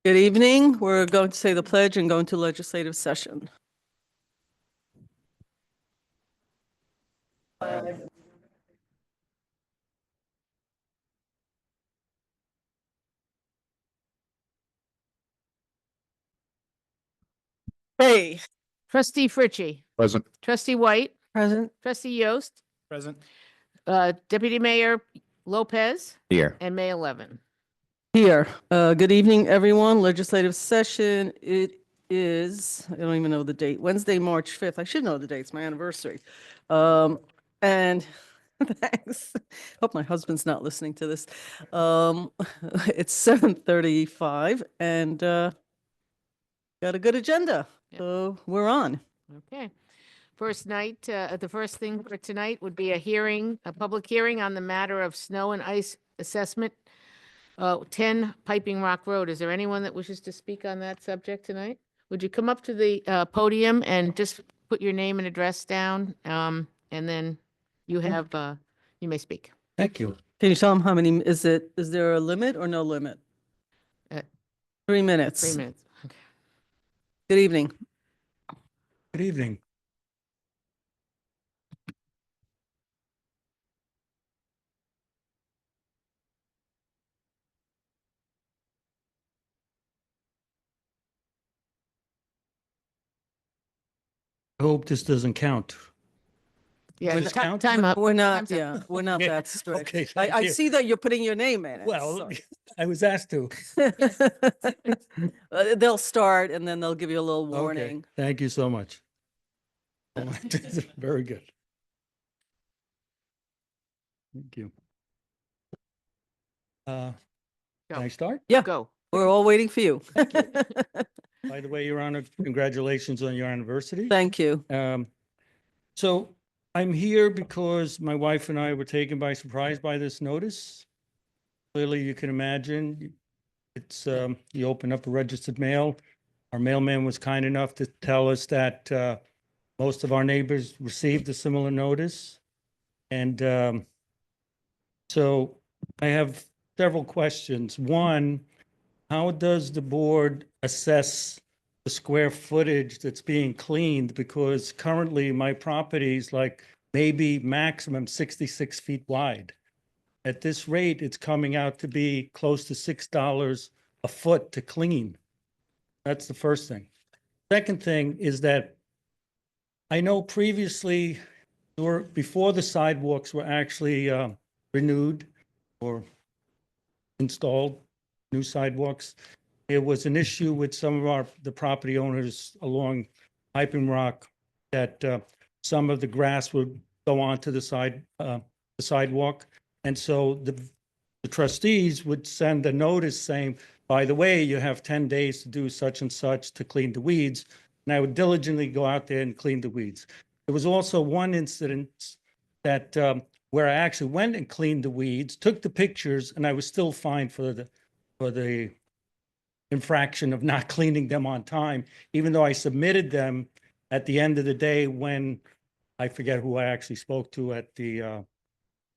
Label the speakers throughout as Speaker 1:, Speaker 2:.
Speaker 1: Good evening. We're going to say the pledge and go into legislative session. Hey.
Speaker 2: Trustee Fritchie.
Speaker 3: Present.
Speaker 2: Trustee White.
Speaker 1: Present.
Speaker 2: Trustee Yost.
Speaker 3: Present.
Speaker 2: Deputy Mayor Lopez.
Speaker 3: Here.
Speaker 2: And May 11.
Speaker 1: Here. Good evening, everyone. Legislative session. It is, I don't even know the date, Wednesday, March 5th. I should know the date. It's my anniversary. And thanks. Hope my husband's not listening to this. It's 7:35 and got a good agenda.
Speaker 2: Yep.
Speaker 1: So we're on.
Speaker 2: Okay. The first thing for tonight would be a public hearing on the matter of snow and ice assessment, 10 Piping Rock Road. Is there anyone that wishes to speak on that subject tonight? Would you come up to the podium and just put your name and address down? And then you may speak.
Speaker 3: Thank you.
Speaker 1: Can you tell them how many, is there a limit or no limit? 3 minutes.
Speaker 2: 3 minutes. Okay.
Speaker 1: Good evening.
Speaker 3: Good evening. I hope this doesn't count.
Speaker 2: Yeah,
Speaker 3: Does it count?
Speaker 2: time up.
Speaker 1: We're not,
Speaker 2: Time's up.
Speaker 1: yeah, we're not
Speaker 3: Yeah,
Speaker 1: that strict.
Speaker 3: okay, thank
Speaker 1: I
Speaker 3: you.
Speaker 1: see that you're putting your name in it.
Speaker 3: Well,
Speaker 1: Sorry.
Speaker 3: I was asked to.
Speaker 1: They'll start and then they'll give you a little
Speaker 3: Okay,
Speaker 1: warning.
Speaker 3: thank you so much. Very good. Thank you. Can
Speaker 2: Go.
Speaker 3: I start?
Speaker 1: Yeah,
Speaker 2: Go.
Speaker 1: we're all waiting for you.
Speaker 3: By the way, Your Honor, congratulations on your anniversary.
Speaker 1: Thank you.
Speaker 3: So I'm here because my wife and I were taken by surprise by this notice. Clearly, you can imagine, it's, you open up a registered mail. Our mailman was kind enough to tell us that most of our neighbors received a similar notice. And so I have several questions. One, how does the board assess the square footage that's being cleaned? Because currently my property is like maybe maximum 66 feet wide. At this rate, it's coming out to be close to $6 a foot to clean. That's the first thing. Second thing is that I know previously, or before the sidewalks were actually renewed or installed, new sidewalks, there was an issue with some of the property owners along Piping Rock that some of the grass would go onto the sidewalk. And so the trustees would send a notice saying, by the way, you have 10 days to do such and such to clean the weeds. And I would diligently go out there and clean the weeds. There was also one incident that where I actually went and cleaned the weeds, took the pictures, and I was still fined for the infraction of not cleaning them on time, even though I submitted them at the end of the day when I forget who I actually spoke to at the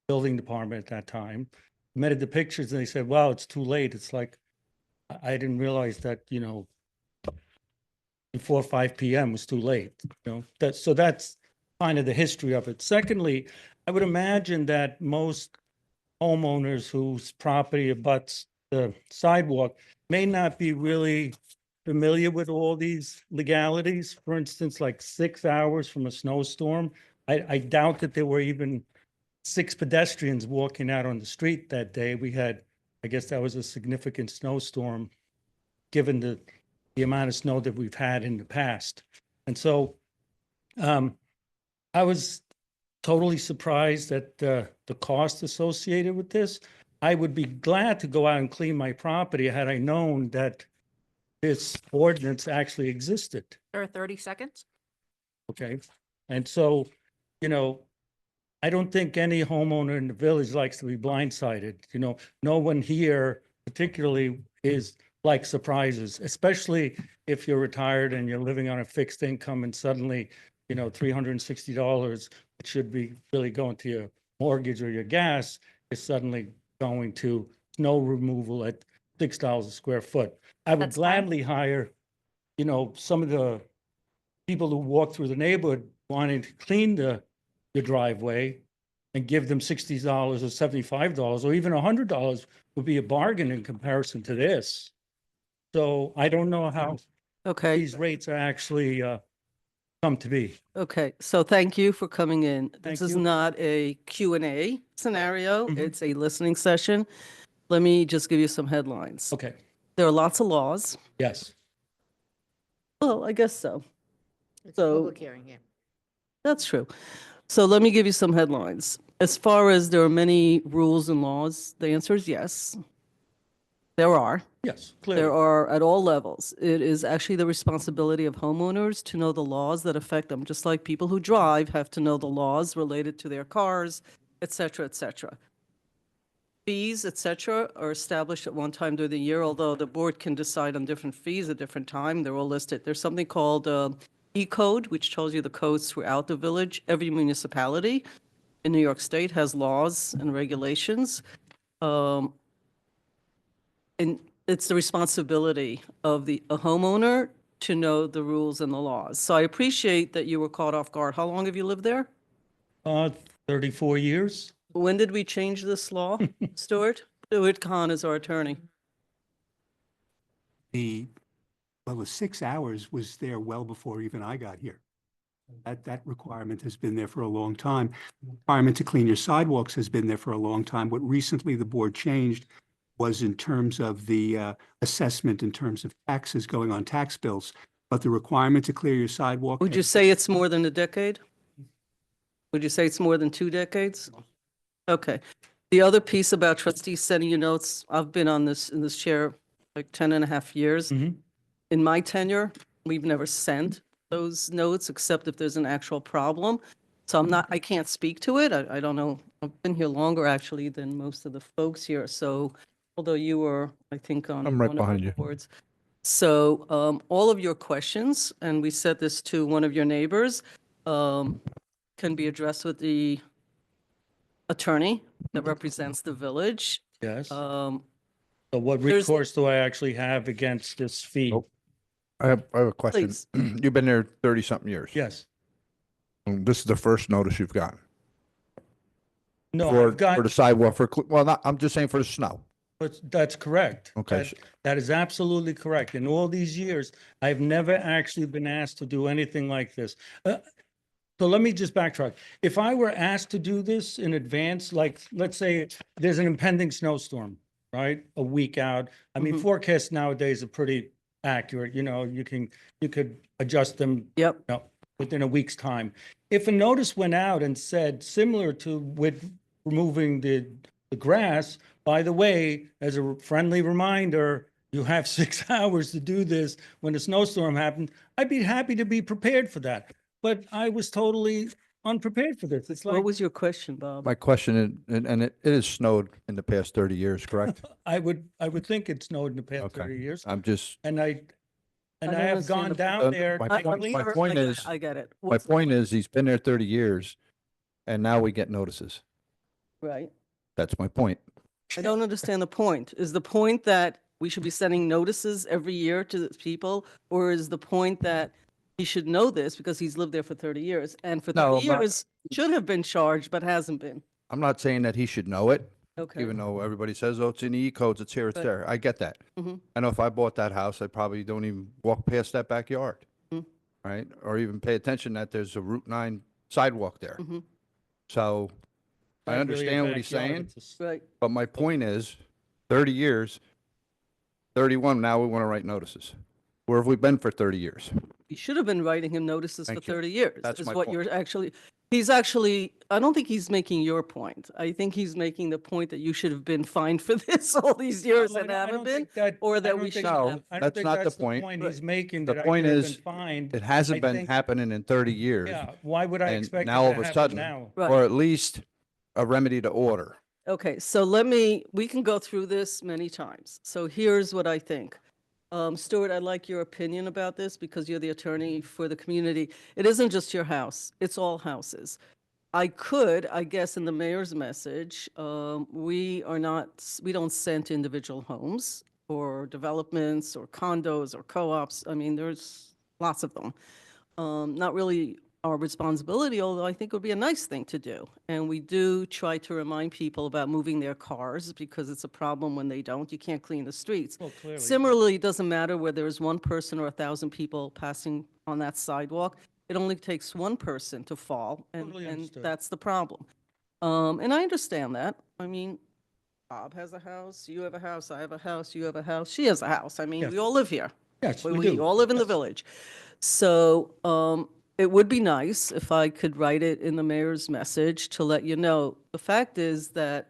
Speaker 3: building department at that time, submitted the pictures, and they said, well, it's too late. It's like, I didn't realize that, you know, before 5 p.m. was too late, you know. So that's kind of the history of it. Secondly, I would imagine that most homeowners whose property abuts the sidewalk may not be really familiar with all these legalities. For instance, like 6 hours from a snowstorm. I doubt that there were even 6 pedestrians walking out on the street that day. We had, I guess that was a significant snowstorm, given the amount of snow that we've had in the past. And so I was totally surprised at the cost associated with this. I would be glad to go out and clean my property had I known that this ordinance actually existed.
Speaker 4: There are 30 seconds.
Speaker 3: Okay. And so, you know, I don't think any homeowner in the village likes to be blindsided. You know, no one here particularly is like surprises, especially if you're retired and you're living on a fixed income and suddenly, you know, $360, it should be really going to your mortgage or your gas, is suddenly going to snow removal at $6 a square foot. I would
Speaker 2: That's fine.
Speaker 3: gladly hire, some of the people who walk through the neighborhood wanting to clean the driveway and give them $60 or $75 or even $100 would be a bargain in comparison to this. So I don't know how
Speaker 1: Okay,
Speaker 3: these rates are actually come to be.
Speaker 1: okay. So thank you for coming in. This
Speaker 3: Thank
Speaker 1: is
Speaker 3: you.
Speaker 1: not a Q&A scenario.
Speaker 3: Mhm.
Speaker 1: It's a listening session. Let me just give you some headlines.
Speaker 3: Okay,
Speaker 1: There are lots of laws.
Speaker 3: yes.
Speaker 1: Well, I guess so.
Speaker 2: It's a
Speaker 1: So-
Speaker 2: public hearing, yeah.
Speaker 1: That's true. So let me give you some headlines. As far as there are many rules and laws, the answer is yes. There are.
Speaker 3: Yes,
Speaker 1: There
Speaker 3: clearly.
Speaker 1: are at all levels. It is actually the responsibility of homeowners to know the laws that affect them, just like people who drive have to know the laws related to their cars, et cetera, et cetera. Fees, et cetera, are established at one time during the year, although the board can decide on different fees at different time. They're all listed. There's something called E-code, which tells you the codes throughout the village. Every municipality in New York State has laws and regulations. And it's the responsibility of a homeowner to know the rules and the laws. So I appreciate that you were caught off guard. How long have you lived there?
Speaker 3: 34 years.
Speaker 1: When did we change this law, Stuart? Stuart Kahn is our attorney.
Speaker 4: The 6 hours was there well before even I got here. That requirement has been there for a long time. Requirement to clean your sidewalks has been there for a long time. What recently the board changed was in terms of the assessment, in terms of taxes going on tax bills. But the requirement to clear your sidewalk.
Speaker 1: Would you say it's more than a decade? Would you say it's more than 2 decades? Okay. The other piece about trustees sending you notes, I've been in this chair like 10 and a half years.
Speaker 3: Mhm.
Speaker 1: In my tenure, we've never sent those notes except if there's an actual problem. So I can't speak to it. I don't know. I've been here longer actually than most of the folks here. So although you were, I think, on
Speaker 5: I'm right
Speaker 1: one of
Speaker 5: behind
Speaker 1: the
Speaker 5: you.
Speaker 1: boards. So all of your questions, and we said this to one of your neighbors, can be addressed with the attorney that represents the village.
Speaker 3: Yes.
Speaker 1: Um,
Speaker 3: So what
Speaker 1: there's-
Speaker 3: recourse do I actually have against this fee?
Speaker 5: Oh. I have a question.
Speaker 1: Please.
Speaker 5: You've been there 30-something years.
Speaker 3: Yes.
Speaker 5: And this is the first notice you've gotten
Speaker 3: No,
Speaker 5: for,
Speaker 3: I've got,
Speaker 5: for the sidewalk well, not, I'm just saying for the snow.
Speaker 3: but that's correct.
Speaker 5: Okay.
Speaker 3: That is absolutely correct. In all these years, I've never actually been asked to do anything like this. So let me just backtrack. If I were asked to do this in advance, like, let's say there's an impending snowstorm, right? A week out. I mean,
Speaker 1: Mhm.
Speaker 3: forecasts nowadays are pretty accurate, you could adjust them
Speaker 1: Yep.
Speaker 3: within a week's time. If a notice went out and said, similar to with removing the grass, by the way, as a friendly reminder, you have 6 hours to do this when a snowstorm happened, I'd be happy to be prepared for that. But I was totally unprepared for this. It's
Speaker 1: What
Speaker 3: like,
Speaker 1: was your question, Bob?
Speaker 5: My question, and it has snowed in the past 30 years, correct?
Speaker 3: I would think it snowed in the past
Speaker 5: Okay.
Speaker 3: 30 years.
Speaker 5: I'm just,
Speaker 3: And I
Speaker 1: don't
Speaker 3: have
Speaker 1: understand
Speaker 3: gone
Speaker 1: the-
Speaker 3: down there.
Speaker 5: My
Speaker 3: to
Speaker 5: point-
Speaker 3: clean-
Speaker 5: my point is-
Speaker 1: I get it.
Speaker 5: my point is, he's been there 30 years, and now we get notices.
Speaker 1: Right.
Speaker 5: That's my point.
Speaker 1: I don't understand the point. Is the point that we should be sending notices every year to the people? Or is the point that he should know this because he's lived there for 30 years? And for
Speaker 5: No,
Speaker 1: 30
Speaker 5: I'm not-
Speaker 1: years, should have been charged, but hasn't been.
Speaker 5: I'm not saying that he should know it,
Speaker 1: Okay.
Speaker 5: even though everybody says, oh, it's in the E-codes, it's here, it's
Speaker 1: Right.
Speaker 5: there. I get that.
Speaker 1: Mhm.
Speaker 5: I know if I bought that house, I probably don't even walk past that backyard,
Speaker 1: Mhm.
Speaker 5: right? Or even pay attention that there's a Route 9 sidewalk there.
Speaker 1: Mhm.
Speaker 5: So I
Speaker 3: Not really a
Speaker 5: understand what he's
Speaker 3: backyard,
Speaker 5: saying,
Speaker 3: it's
Speaker 1: Right.
Speaker 5: but my point is, 30 years, 31, now we want to write notices. Where have we been for 30 years?
Speaker 1: You should have been writing him notices for
Speaker 5: Thank you.
Speaker 1: 30 years.
Speaker 5: That's
Speaker 1: is
Speaker 5: my
Speaker 1: what
Speaker 5: point.
Speaker 1: you're actually, he's actually, I don't think he's making your point. I think he's making the point that you should have been fined for this all these years
Speaker 3: Well,
Speaker 1: and
Speaker 3: I
Speaker 1: haven't
Speaker 3: don't
Speaker 1: been.
Speaker 3: think that-
Speaker 1: or
Speaker 3: I
Speaker 1: that
Speaker 3: don't
Speaker 1: we
Speaker 3: think-
Speaker 1: should
Speaker 5: No,
Speaker 1: have.
Speaker 3: I don't
Speaker 5: that's
Speaker 3: think
Speaker 5: not the
Speaker 3: that's
Speaker 5: point.
Speaker 3: He's making
Speaker 5: The
Speaker 3: that I
Speaker 5: point
Speaker 3: should have
Speaker 5: is,
Speaker 3: been fined.
Speaker 5: It hasn't
Speaker 3: I
Speaker 5: been
Speaker 3: think-
Speaker 5: happening in 30 years.
Speaker 3: Yeah, why would I
Speaker 5: And
Speaker 3: expect it
Speaker 5: now
Speaker 3: to
Speaker 5: all of a
Speaker 3: happen
Speaker 5: sudden-
Speaker 3: now?
Speaker 1: Right.
Speaker 5: Or at least a remedy to order.
Speaker 1: Okay, so we can go through this many times. So here's what I think. Stuart, I'd like your opinion about this because you're the attorney for the community. It isn't just your house, it's all houses. I could, I guess, in the mayor's message, we are not, we don't send to individual homes or developments or condos or co-ops. I mean, there's lots of them. Not really our responsibility, although I think it would be a nice thing to do. And we do try to remind people about moving their cars because it's a problem when they don't. You can't clean the streets.
Speaker 3: Well, clearly.
Speaker 1: Similarly, it doesn't matter whether there's one person or 1,000 people passing on that sidewalk. It only takes one person to fall,
Speaker 3: Totally
Speaker 1: and
Speaker 3: understood.
Speaker 1: that's the problem. And I understand that. I mean, Bob has a house, you have a house, I have a house, you have a house, she has a house. I mean,
Speaker 3: Yes.
Speaker 1: we all live here.
Speaker 3: Yes, we
Speaker 1: We
Speaker 3: do.
Speaker 1: all live in the
Speaker 3: Yes.
Speaker 1: village. So it would be nice if I could write it in the mayor's message to let you know. The fact is that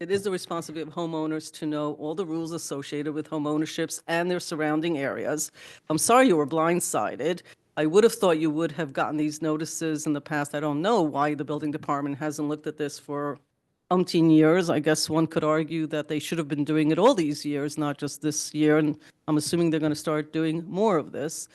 Speaker 1: it is the responsibility of homeowners to know all the rules associated with homeownerships and their surrounding areas. I'm sorry you were blindsided. I would have thought you would have gotten these notices in the past. I don't know why the building department hasn't looked at this for umpteen years. I guess one could argue that they should have been doing it all these years, not just this year, and I'm assuming they're going to start doing more of this.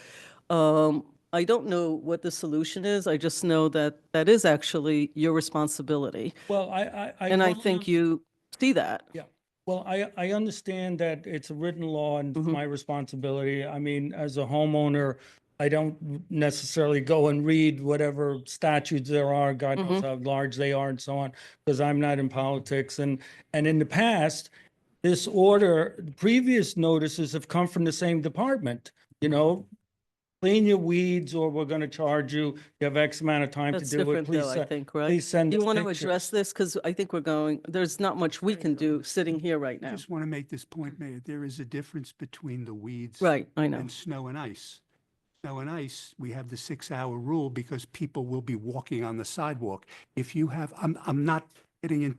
Speaker 1: I don't know what the solution is. I just know that that is actually your responsibility.
Speaker 3: Well, I
Speaker 1: And I
Speaker 3: totally
Speaker 1: think you see that.
Speaker 3: Yeah, well, I understand that it's a written law and it's my responsibility. I mean, as a homeowner, I don't necessarily go and read whatever statutes there are, God knows how large they are and so on, because I'm not in politics. And in the past, this order, previous notices have come from the same department, you know, clean your weeds or we're going to charge you. You have X amount of time to
Speaker 1: That's
Speaker 3: do it.
Speaker 1: different
Speaker 3: Please,
Speaker 1: though, I think, right?
Speaker 3: please send
Speaker 1: You
Speaker 3: us
Speaker 1: want to
Speaker 3: pictures.
Speaker 1: address this? Because I think we're going, there's not much we can do sitting here right
Speaker 4: I
Speaker 1: now.
Speaker 4: just want to make this point, Mayor. There is a difference between the weeds
Speaker 1: Right, I know.
Speaker 4: and snow and ice. Snow and ice, we have the 6-hour rule because people will be walking on the sidewalk. If you have, I'm not getting in,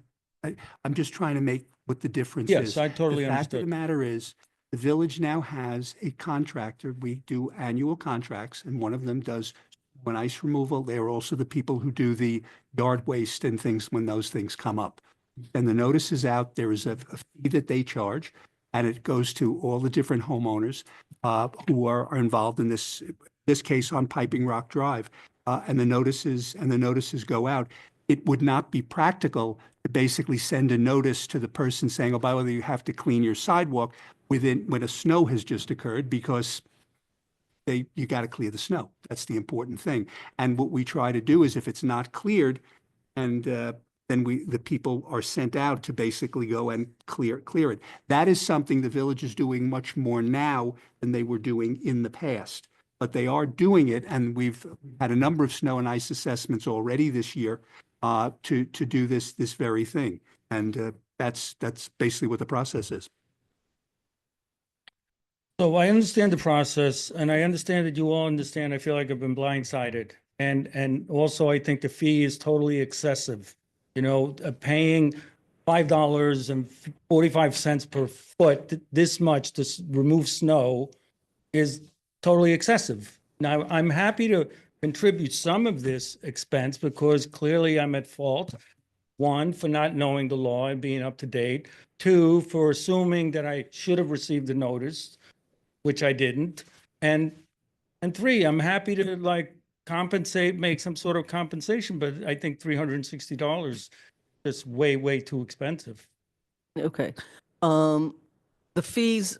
Speaker 4: I'm just trying to make what the difference is.
Speaker 3: Yes, I totally
Speaker 4: The fact of
Speaker 3: understood.
Speaker 4: the matter is, the village now has a contractor. We do annual contracts, and one of them does snow and ice removal. They are also the people who do the yard waste and things when those things come up. And the notice is out, there is a fee that they charge, and it goes to all the different homeowners who are involved in this case on Piping Rock Drive. And the notices go out. It would not be practical to basically send a notice to the person saying, oh, by the way, you have to clean your sidewalk when a snow has just occurred, because you got to clear the snow. That's the important thing. And what we try to do is if it's not cleared, and then the people are sent out to basically go and clear it. That is something the village is doing much more now than they were doing in the past. But they are doing it, and we've had a number of snow and ice assessments already this year to do this very thing. And that's basically what the process is.
Speaker 3: So I understand the process and I understand that you all understand. I feel like I've been blindsided. And also I think the fee is totally excessive. You know, paying $5.45 per foot, this much to remove snow is totally excessive. Now, I'm happy to contribute some of this expense because clearly I'm at fault. One, for not knowing the law and being up to date. Two, for assuming that I should have received the notice, which I didn't. And three, I'm happy to like compensate, make some sort of compensation, but I think $360 is way, way too expensive.
Speaker 1: Okay. The fees,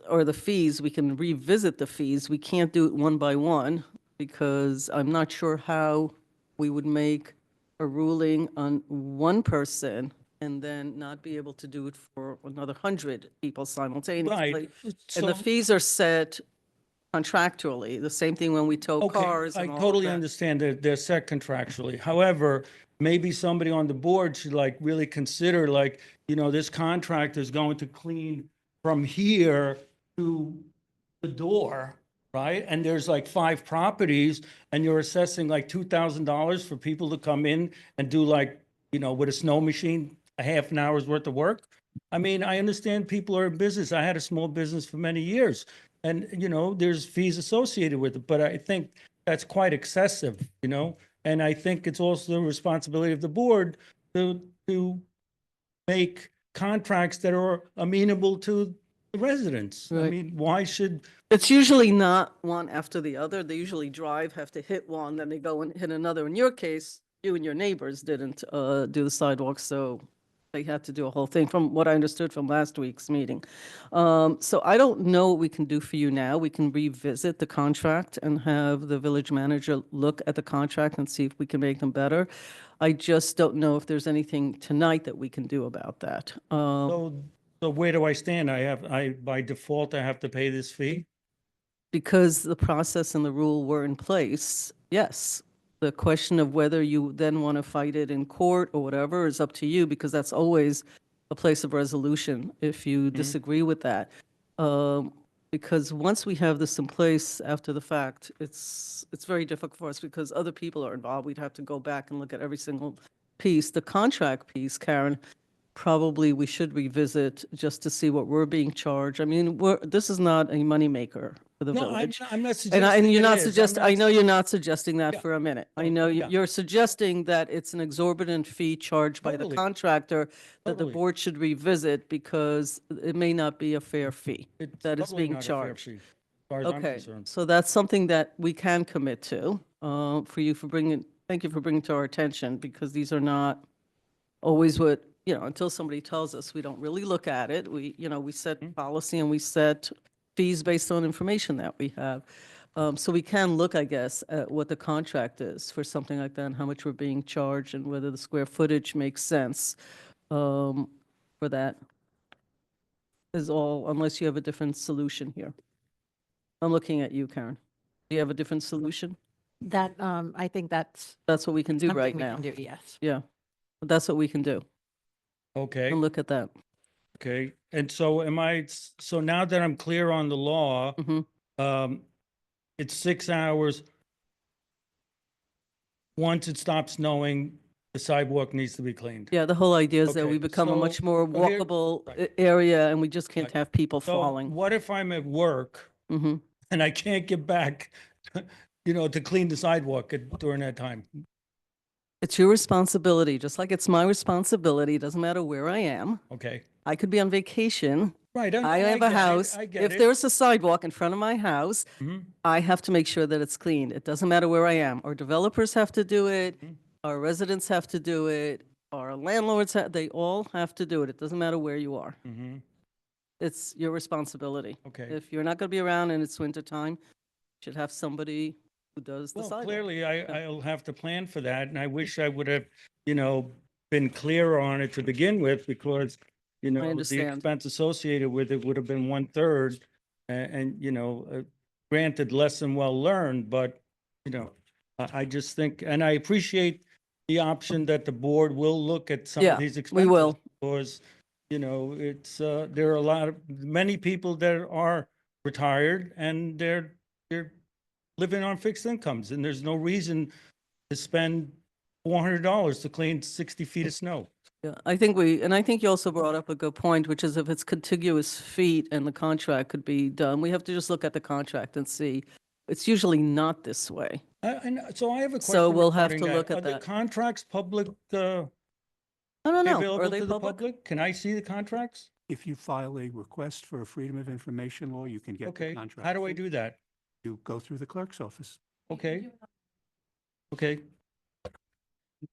Speaker 1: we can revisit the fees. We can't do it one by one because I'm not sure how we would make a ruling on one person and then not be able to do it for another 100 people simultaneously.
Speaker 3: Right.
Speaker 1: And the
Speaker 3: So,
Speaker 1: fees are set contractually, the same thing when we tow
Speaker 3: okay,
Speaker 1: cars
Speaker 3: I
Speaker 1: and all of
Speaker 3: totally
Speaker 1: that.
Speaker 3: understand that they're set contractually. However, maybe somebody on the board should like really consider like, you know, this contractor is going to clean from here to the door, right? And there's like 5 properties and you're assessing like $2,000 for people to come in and do like, you know, with a snow machine, a half an hour's worth of work. I mean, I understand people are in business. I had a small business for many years and, you know, there's fees associated with it, but I think that's quite excessive, you know? And I think it's also the responsibility of the board to make contracts that are amenable to the residents. I
Speaker 1: Right.
Speaker 3: mean, why should,
Speaker 1: It's usually not one after the other. They usually drive, have to hit one, then they go and hit another. In your case, you and your neighbors didn't do the sidewalks, so they had to do a whole thing, from what I understood from last week's meeting. So I don't know what we can do for you now. We can revisit the contract and have the village manager look at the contract and see if we can make them better. I just don't know if there's anything tonight that we can do about that.
Speaker 3: So where do I stand? By default, I have to pay this fee?
Speaker 1: Because the process and the rule were in place, yes. The question of whether you then want to fight it in court or whatever is up to you, because that's always a place of resolution if you disagree with that. Because once we have this in place after the fact, it's very difficult for us because other people are involved. We'd have to go back and look at every single piece. The contract piece, Karen, probably we should revisit just to see what we're being charged. I mean, this is not a moneymaker for the
Speaker 3: No,
Speaker 1: village.
Speaker 3: I'm not
Speaker 1: And
Speaker 3: suggesting
Speaker 1: you're
Speaker 3: it
Speaker 1: not
Speaker 3: is.
Speaker 1: suggesting, I know you're not suggesting that
Speaker 3: Yeah.
Speaker 1: for a minute. I
Speaker 3: No,
Speaker 1: know
Speaker 3: yeah.
Speaker 1: you're suggesting that it's an exorbitant fee charged by the
Speaker 3: Totally.
Speaker 1: contractor that the
Speaker 3: Totally.
Speaker 1: board should revisit because it may not be a fair fee
Speaker 3: It's
Speaker 1: that is
Speaker 3: totally
Speaker 1: being
Speaker 3: not a fair
Speaker 1: charged.
Speaker 3: fee, as far as I'm
Speaker 1: Okay,
Speaker 3: concerned.
Speaker 1: so that's something that we can commit to, thank you for bringing to our attention, because these are not always what, until somebody tells us, we don't really look at it. We set policy and we set fees based on information that we have. So we can look, I guess, at what the contract is for something like that and how much we're being charged and whether the square footage makes sense for that. Is all, unless you have a different solution here. I'm looking at you, Karen. Do you have a different solution?
Speaker 6: That, I think that's
Speaker 1: That's what we can do
Speaker 6: something
Speaker 1: right
Speaker 6: we
Speaker 1: now.
Speaker 6: can do, yes.
Speaker 1: Yeah, that's what we can do.
Speaker 3: Okay,
Speaker 1: And look at that.
Speaker 3: okay. And so so now that I'm clear on the law,
Speaker 1: Mhm.
Speaker 3: it's 6 hours. Once it stops snowing, the sidewalk needs to be cleaned.
Speaker 1: Yeah, the whole idea is that we
Speaker 3: Okay,
Speaker 1: become a much
Speaker 3: so-
Speaker 1: more
Speaker 3: so here-
Speaker 1: walkable
Speaker 3: right.
Speaker 1: area and we just can't
Speaker 3: Right.
Speaker 1: have people
Speaker 3: So
Speaker 1: falling.
Speaker 3: what if I'm at work
Speaker 1: Hmm.
Speaker 3: and I can't get back, to clean the sidewalk during that time?
Speaker 1: It's your responsibility, just like it's my responsibility. It doesn't matter where I am.
Speaker 3: Okay,
Speaker 1: I could be on vacation.
Speaker 3: right.
Speaker 1: I have a
Speaker 3: get it,
Speaker 1: house.
Speaker 3: I get
Speaker 1: If
Speaker 3: it.
Speaker 1: there's a sidewalk in front of my house,
Speaker 3: Mhm.
Speaker 1: I have to make sure that it's cleaned. It doesn't matter where I am. Our developers have to do it.
Speaker 3: Mhm.
Speaker 1: Our residents have to do it. Our landlords, they all have to do it. It doesn't matter where you are.
Speaker 3: Mhm.
Speaker 1: It's your responsibility.
Speaker 3: Okay.
Speaker 1: If you're not going to be around and it's winter time, you should have somebody who does the
Speaker 3: Well,
Speaker 1: sidewalk.
Speaker 3: clearly, I'll have to plan for that, and I wish I would have, been clearer on it to begin with, because, the
Speaker 1: understand.
Speaker 3: expense associated with it would have been 1/3, granted, lesson well learned, but, I just think, and I appreciate the option that the board will look at some
Speaker 1: Yeah,
Speaker 3: of these
Speaker 1: we
Speaker 3: expenses.
Speaker 1: will.
Speaker 3: Because, it's, there are many people that are retired, and they're living on fixed incomes, and there's no reason to spend $400 to clean 60 feet of snow.
Speaker 1: Yeah, I think I think you also brought up a good point, which is if it's contiguous feet and the contract could be done, we have to just look at the contract and see. It's usually not this way.
Speaker 3: And so I have a question
Speaker 1: So we'll have
Speaker 3: regarding
Speaker 1: to look
Speaker 3: that.
Speaker 1: at
Speaker 3: Are the
Speaker 1: that.
Speaker 3: contracts public,
Speaker 1: I don't know. Are
Speaker 3: available
Speaker 1: they
Speaker 3: to the
Speaker 1: public?
Speaker 3: public? Can I see the contracts?
Speaker 4: If you file a request for a Freedom of Information law, you can get the
Speaker 3: Okay,
Speaker 4: contract.
Speaker 3: how do I do that?
Speaker 4: You go through the clerk's office.
Speaker 3: Okay. Okay.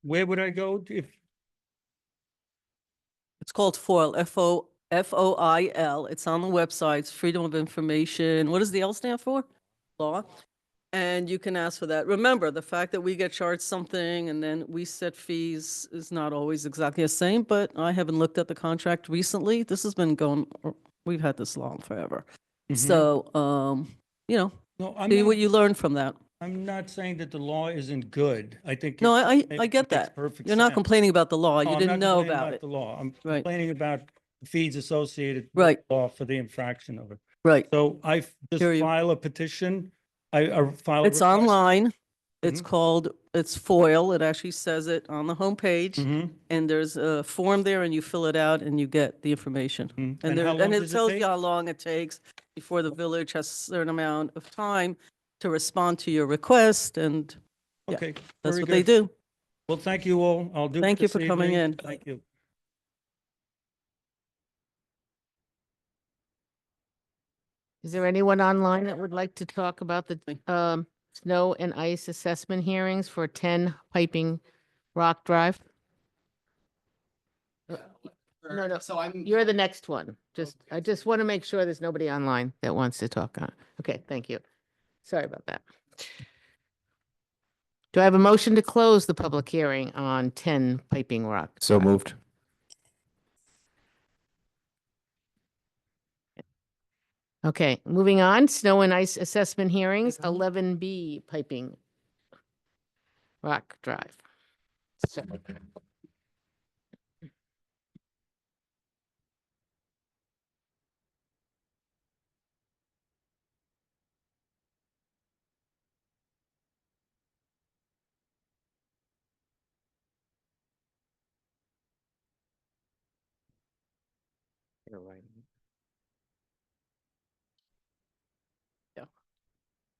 Speaker 3: Where would I go if,
Speaker 1: It's called FOIL, FOIL. It's on the website, it's Freedom of Information. What does the L stand for? Law. And you can ask for that. Remember, the fact that we get charged something and then we set fees is not always exactly the same, but I haven't looked at the contract recently. This has been we've had this long forever. So,
Speaker 3: no,
Speaker 1: see what you learn from that.
Speaker 3: I'm not saying that the law isn't good. I think.
Speaker 1: No, I
Speaker 3: it
Speaker 1: get
Speaker 3: makes
Speaker 1: that.
Speaker 3: perfect
Speaker 1: You're not
Speaker 3: sense.
Speaker 1: complaining about the law.
Speaker 3: No,
Speaker 1: You
Speaker 3: I'm
Speaker 1: didn't
Speaker 3: not
Speaker 1: know
Speaker 3: complaining
Speaker 1: about it.
Speaker 3: The law. I'm
Speaker 1: Right.
Speaker 3: complaining about the fees associated with
Speaker 1: Right.
Speaker 3: the law for the infraction of it.
Speaker 1: Right.
Speaker 3: So I just
Speaker 1: Hear you.
Speaker 3: file a petition. I file. a
Speaker 1: It's
Speaker 3: request.
Speaker 1: online. It's
Speaker 3: Mhm.
Speaker 1: it's FOIL. It actually says it on the homepage.
Speaker 3: Mhm.
Speaker 1: And there's a form there and you fill it out and you get the information.
Speaker 3: Mhm.
Speaker 1: And
Speaker 3: how long
Speaker 1: it
Speaker 3: does
Speaker 1: tells
Speaker 3: take?
Speaker 1: you how long it takes before the village has a certain amount of time to respond to your request, and yeah,
Speaker 3: Okay.
Speaker 1: that's
Speaker 3: very
Speaker 1: what they
Speaker 3: good.
Speaker 1: do.
Speaker 3: Well, thank you all. I'll do it
Speaker 1: Thank you
Speaker 3: this
Speaker 1: for coming
Speaker 3: evening.
Speaker 1: in.
Speaker 3: Thank you.
Speaker 2: Is there anyone online that would like to talk about the snow and ice assessment hearings for 10 piping Rock Drive? No, no,
Speaker 7: So I'm.
Speaker 2: you're the next one. I just want to make sure there's nobody online that wants to talk on. Okay, thank you. Sorry about that. Do I have a motion to close the public hearing on 10 Piping Rock?
Speaker 5: So
Speaker 2: Drive?
Speaker 5: moved.
Speaker 2: Okay, moving on, snow and ice assessment hearings, 11B Piping Rock Drive. So-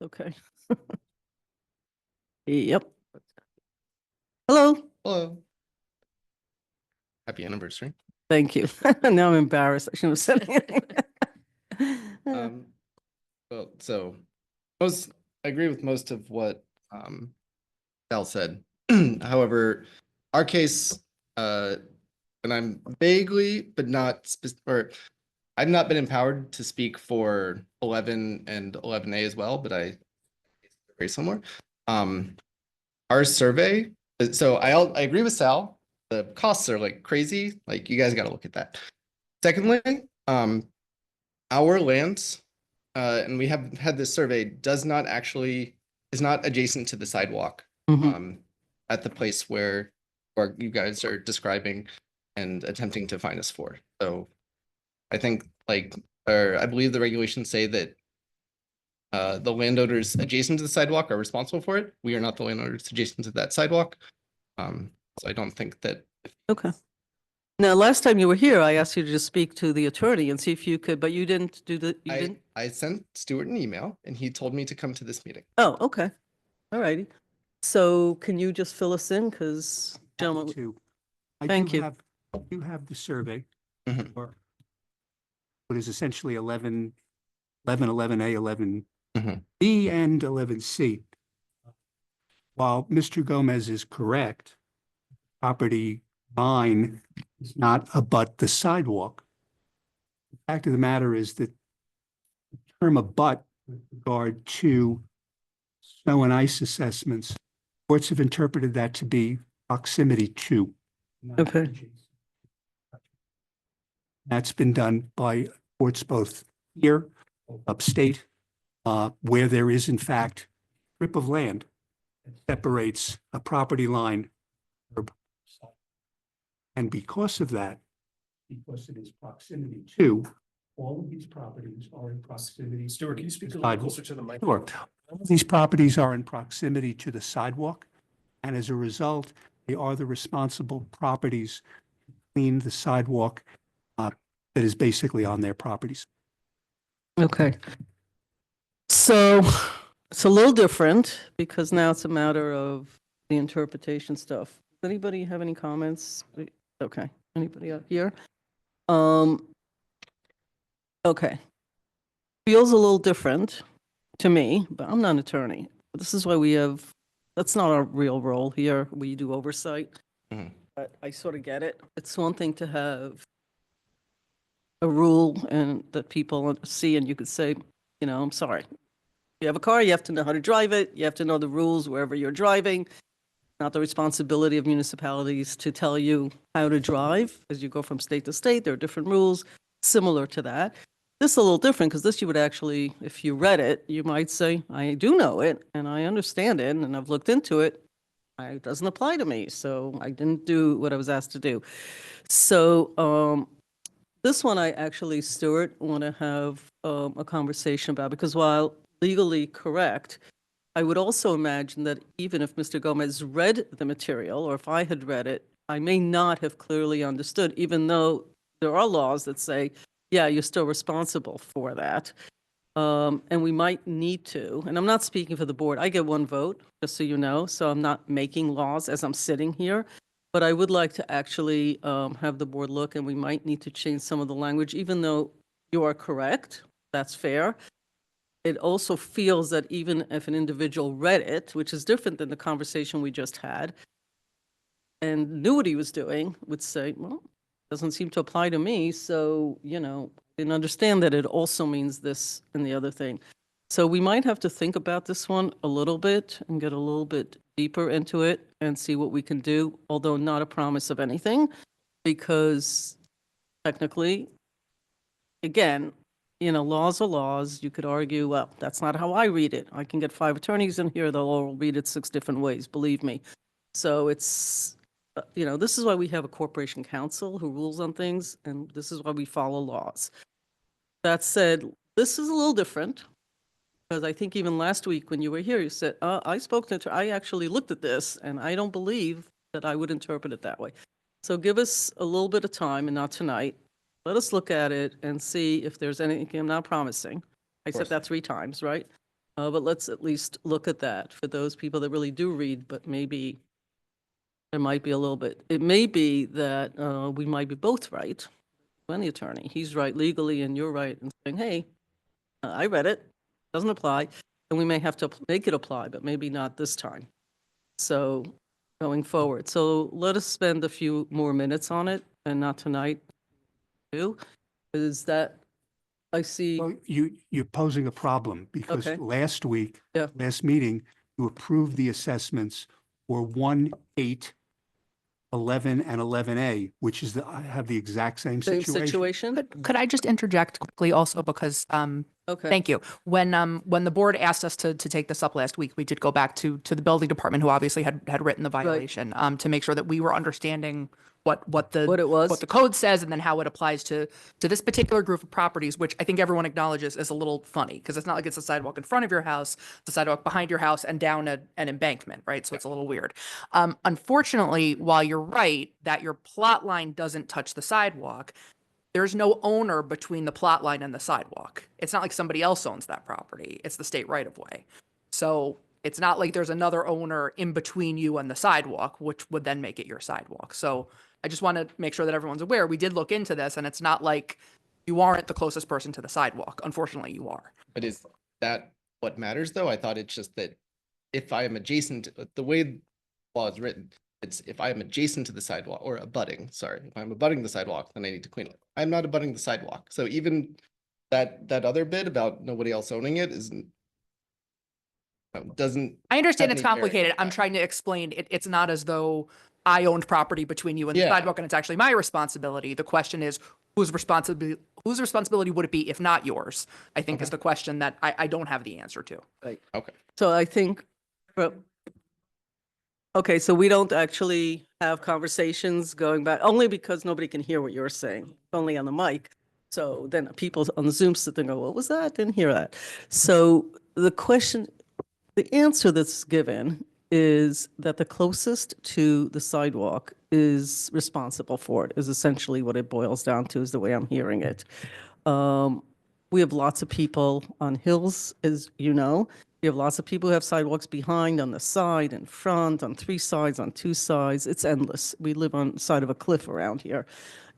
Speaker 1: Okay. Yep. Hello.
Speaker 7: Hello. Happy anniversary.
Speaker 1: Thank you. Now I'm embarrassed. I shouldn't have said anything.
Speaker 7: Well, so I agree with most of what Val said. However, our case, and I'm vaguely, but not or I've not been empowered to speak for 11 and 11A as well, but I very similar. Our survey. So I agree with Sal. The costs are like crazy. Like you guys got to look at that. Secondly, our land, and we have had this survey, is not adjacent to the sidewalk
Speaker 1: Mhm.
Speaker 7: at the place where you guys are describing and attempting to find us for. So I think I believe the regulations say that the landowners adjacent to the sidewalk are responsible for it. We are not the landowners adjacent to that sidewalk. So I don't think that.
Speaker 1: Okay. Now, last time you were here, I asked you to just speak to the attorney and see if you could, but you didn't do you didn't?
Speaker 7: I sent Stuart an email and he told me to come to this meeting.
Speaker 1: Oh, okay. All righty. So can you just fill us in? Because, gentlemen,
Speaker 4: Two. I
Speaker 1: Thank you.
Speaker 4: do have the survey
Speaker 7: Mhm.
Speaker 4: for what is essentially 11A, 11B,
Speaker 7: Mhm.
Speaker 4: and 11C. While Mr. Gomez is correct, property line is not abut the sidewalk. The fact of the matter is that the term abut with regard to snow and ice assessments, courts have interpreted that to be proximity to. not
Speaker 1: Okay.
Speaker 4: adjacent. That's been done by courts both here, upstate, where there is in fact strip of land that separates a property line. And because of that, because it is proximity to, all of these properties are in proximity.
Speaker 8: Stuart, can you speak a
Speaker 4: to
Speaker 8: little
Speaker 4: sidewalk.
Speaker 8: closer to the mic?
Speaker 4: Sure. All of these properties are in proximity to the sidewalk, and as a result, they are the responsible properties to clean the sidewalk that is basically on their properties.
Speaker 1: okay. So it's a little different because now it's a matter of the interpretation stuff. Does anybody have any comments? Okay. Anybody up here? Okay. Feels a little different to me, but I'm not an attorney. This is why that's not our real role here. We do oversight.
Speaker 7: Mhm.
Speaker 1: But I sort of get it. It's one thing to have a rule and that people see and you could say, I'm sorry. If you have a car, you have to know how to drive it. You have to know the rules wherever you're driving. Not the responsibility of municipalities to tell you how to drive. As you go from state to state, there are different rules similar to that. This is a little different because this you would actually, if you read it, you might say, I do know it and I understand it and I've looked into it. It doesn't apply to me, so I didn't do what I was asked to do. So this one I actually, Stuart, want to have a conversation about because while legally correct, I would also imagine that even if Mr. Gomez read the material, or if I had read it, I may not have clearly understood, even though there are laws that say, yeah, you're still responsible for that. And we might need to, and I'm not speaking for the board, I get one vote, just so you know, so I'm not making laws as I'm sitting here. But I would like to actually have the board look, and we might need to change some of the language, even though you are correct, that's fair. It also feels that even if an individual read it, which is different than the conversation we just had, and knew what he was doing would say, well, doesn't seem to apply to me. So, and understand that it also means this and the other thing. So we might have to think about this one a little bit and get a little bit deeper into it and see what we can do, although not a promise of anything, because technically, again, laws are laws. You could argue, well, that's not how I read it. I can get 5 attorneys in here, they'll all read it 6 different ways, believe me. So it's, this is why we have a corporation counsel who rules on things, and this is why we follow laws. That said, this is a little different, because I think even last week when you were here, you said, I actually looked at this, and I don't believe that I would interpret it that way. So give us a little bit of time, and not tonight. Let us look at it and see if there's anything. I'm not promising. I said
Speaker 5: course.
Speaker 1: that 3 times, right? But let's at least look at that for those people that really do read, but maybe there might be a little bit. It may be that we might be both right. When the attorney, he's right legally and you're right in saying, hey, I read it, doesn't apply. And we may have to make it apply, but maybe not this time. So going forward. So let us spend a few more minutes on it and not tonight too. Is that, I see,
Speaker 4: Well, you're posing a problem because
Speaker 1: Okay.
Speaker 4: last week,
Speaker 1: Yeah.
Speaker 4: last meeting, you approved the assessments for 1, 8, 11, and 11A, which is I have the exact same
Speaker 1: same
Speaker 4: situation.
Speaker 1: situation?
Speaker 8: Could I just interject quickly also because
Speaker 1: Okay.
Speaker 8: thank you. When the board asked us to take this up last week, we did go back to the building department who obviously had written the violation to make sure that we were understanding what
Speaker 1: What it was.
Speaker 8: what the code says and then how it applies to this particular group of properties, which I think everyone acknowledges is a little funny because it's not like it's a sidewalk in front of your house, the sidewalk behind your house and down an embankment, right? So it's a little weird. Unfortunately, while you're right that your plot line doesn't touch the sidewalk, there's no owner between the plot line and the sidewalk. It's not like somebody else owns that property. It's the state right of way. So it's not like there's another owner in between you and the sidewalk, which would then make it your sidewalk. So I just want to make sure that everyone's aware. We did look into this and it's not like you aren't the closest person to the sidewalk. Unfortunately, you are.
Speaker 7: But is that what matters though? I thought it's just that if I am adjacent, the way the law is written, it's if I am adjacent to the sidewalk or abutting, sorry, if I'm abutting the sidewalk, then I need to clean it. I'm not abutting the sidewalk. So even that other bit about nobody else owning it isn't, doesn't.
Speaker 8: I understand
Speaker 7: have
Speaker 8: it's
Speaker 7: any bearing
Speaker 8: complicated.
Speaker 7: on
Speaker 8: I'm
Speaker 7: that.
Speaker 8: trying to explain it's not as though I owned property between you and the
Speaker 7: Yeah.
Speaker 8: sidewalk and it's actually my responsibility. The question is whose responsibility would it be if not yours? I think is the question that I don't have the answer to.
Speaker 7: Okay.
Speaker 1: So I think, well, okay, so we don't actually have conversations going back, only because nobody can hear what you're saying, only on the mic. So then people on the Zoom sit there and go, what was that? Didn't hear that. So the answer that's given is that the closest to the sidewalk is responsible for it, is essentially what it boils down to, is the way I'm hearing it. We have lots of people on hills, as you know. We have lots of people who have sidewalks behind, on the side, in front, on 3 sides, on 2 sides. It's endless. We live on the side of a cliff around here.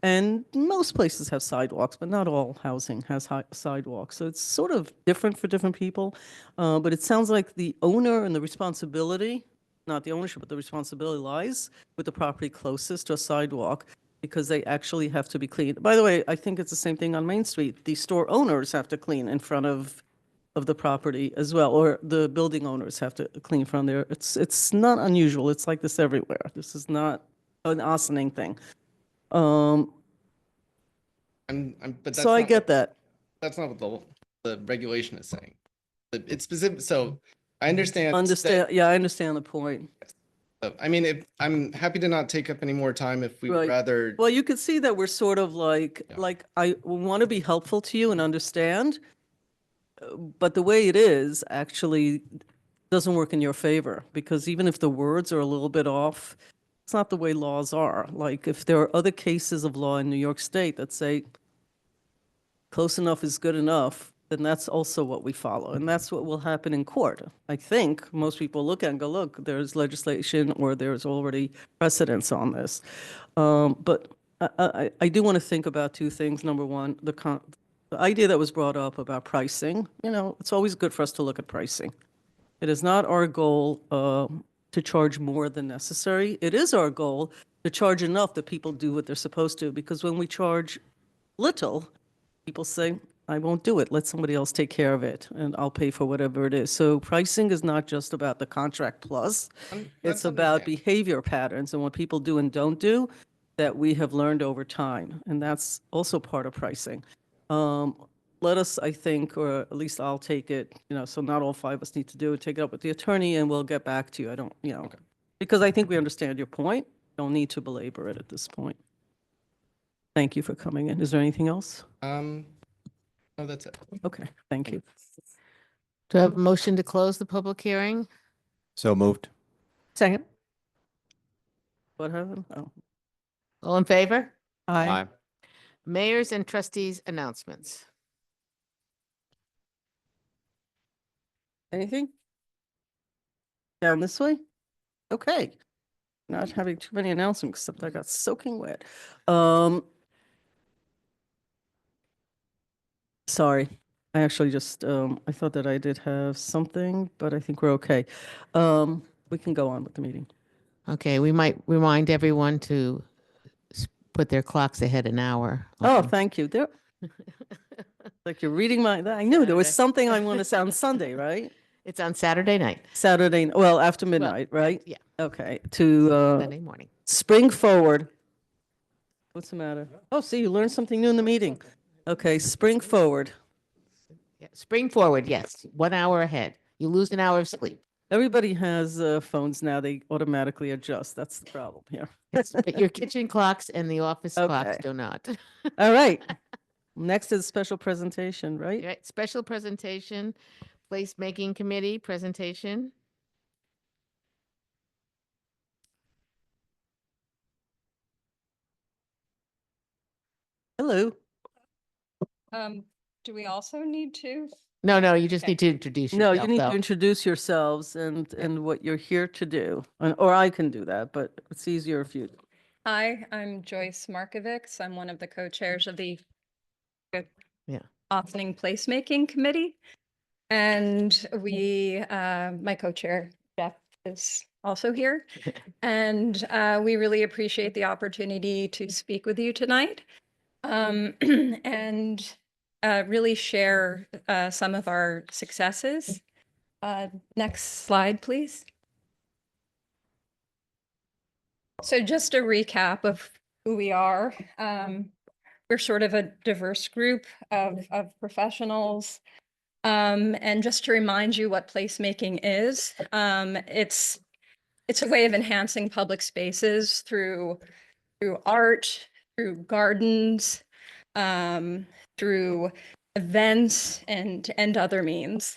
Speaker 1: And most places have sidewalks, but not all housing has sidewalks. So it's sort of different for different people. But it sounds like the owner and the responsibility, not the ownership, but the responsibility lies with the property closest to a sidewalk, because they actually have to be cleaned. By the way, I think it's the same thing on Main Street. The store owners have to clean in front of the property as well, or the building owners have to clean from there. It's not unusual. It's like this everywhere. This is not an Austining thing.
Speaker 7: But that's
Speaker 1: So I
Speaker 7: not
Speaker 1: get
Speaker 7: what-
Speaker 1: that.
Speaker 7: That's not what the regulation is saying. It's specific, so I understand.
Speaker 1: Yeah, I understand the point.
Speaker 7: I mean, I'm happy to not take up any more time if we would
Speaker 1: Right.
Speaker 7: rather.
Speaker 1: Well, you can see that we're sort of like,
Speaker 7: Yeah.
Speaker 1: I want to be helpful to you and understand, but the way it is actually doesn't work in your favor, because even if the words are a little bit off, it's not the way laws are. Like, if there are other cases of law in New York State that say close enough is good enough, then that's also what we follow. And that's what will happen in court. I think most people look at and go, look, there's legislation or there's already precedence on this. But I do want to think about 2 things. Number one, the idea that was brought up about pricing. It's always good for us to look at pricing. It is not our goal to charge more than necessary. It is our goal to charge enough that people do what they're supposed to, because when we charge little, people say, I won't do it. Let somebody else take care of it, and I'll pay for whatever it is. So pricing is not just about the contract plus. It's
Speaker 7: That's
Speaker 1: about
Speaker 7: understandable.
Speaker 1: behavior patterns and what people do and don't do that we have learned over time. And that's also part of pricing. Let us, I think, or at least I'll take it, so not all five of us need to do it, take it up with the attorney and we'll get back to you. I don't, because I think we understand your point. Don't need to belabor it at this point. Thank you for coming in. Is there anything else?
Speaker 7: No, that's it.
Speaker 1: Okay, thank you.
Speaker 2: Do I have a motion to close the public hearing?
Speaker 5: So moved.
Speaker 1: Second. What happened? Oh.
Speaker 2: All in favor?
Speaker 6: Aye.
Speaker 2: Mayors and trustees announcements.
Speaker 1: Anything? Down this way? Okay. Not having too many announcements, except I got soaking wet. Sorry, I actually just, I thought that I did have something, but I think we're okay. We can go on with the meeting.
Speaker 2: Okay, we might remind everyone to put their clocks ahead an hour.
Speaker 1: Oh, thank you. There, like you're reading my, I knew there was
Speaker 2: Saturday.
Speaker 1: something I want to say on Sunday, right?
Speaker 2: It's on Saturday night.
Speaker 1: Saturday, well, after midnight, right?
Speaker 2: Yeah,
Speaker 1: Okay, to,
Speaker 2: Sunday morning.
Speaker 1: spring forward. What's the matter? Oh, see, you learned something new in the meeting. Okay, spring forward.
Speaker 2: Yeah, spring forward, yes, 1 hour ahead. You lose an hour of sleep.
Speaker 1: Everybody has phones now. They automatically adjust. That's the problem here.
Speaker 2: But your kitchen clocks and the office clocks
Speaker 1: Okay.
Speaker 2: do not.
Speaker 1: All right. Next is special presentation, right?
Speaker 2: Right, special presentation, placemaking committee presentation.
Speaker 1: Hello.
Speaker 9: Do we also need to?
Speaker 2: No, you just
Speaker 9: Okay.
Speaker 2: need to introduce
Speaker 1: No,
Speaker 2: yourself,
Speaker 1: you need to
Speaker 2: though.
Speaker 1: introduce yourselves and what you're here to do. Or I can do that, but it's easier if you.
Speaker 9: Hi, I'm Joyce Markovics. I'm one of the co-chairs of the
Speaker 2: Yeah.
Speaker 9: Opening Placemaking Committee. And my co-chair, Jeff, is also here. And we really appreciate the opportunity to speak with you tonight. And really share some of our successes. Next slide, please. So just a recap of who we are. We're sort of a diverse group of professionals. And just to remind you what placemaking is, it's a way of enhancing public spaces through art, through gardens, through events and other means.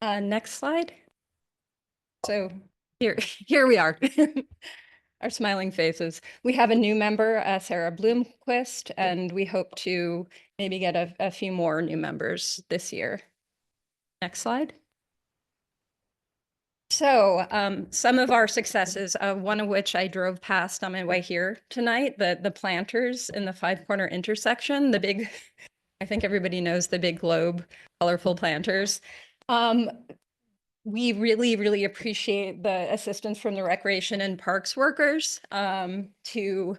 Speaker 9: Next slide. So here we are. Our smiling faces. We have a new member, Sarah Bloomquist, and we hope to maybe get a few more new members this year. Next slide. So some of our successes, one of which I drove past on my way here tonight, the planters in the Five Corner intersection, the big, I think everybody knows the big globe, colorful planters. We really, really appreciate the assistance from the Recreation and Parks workers to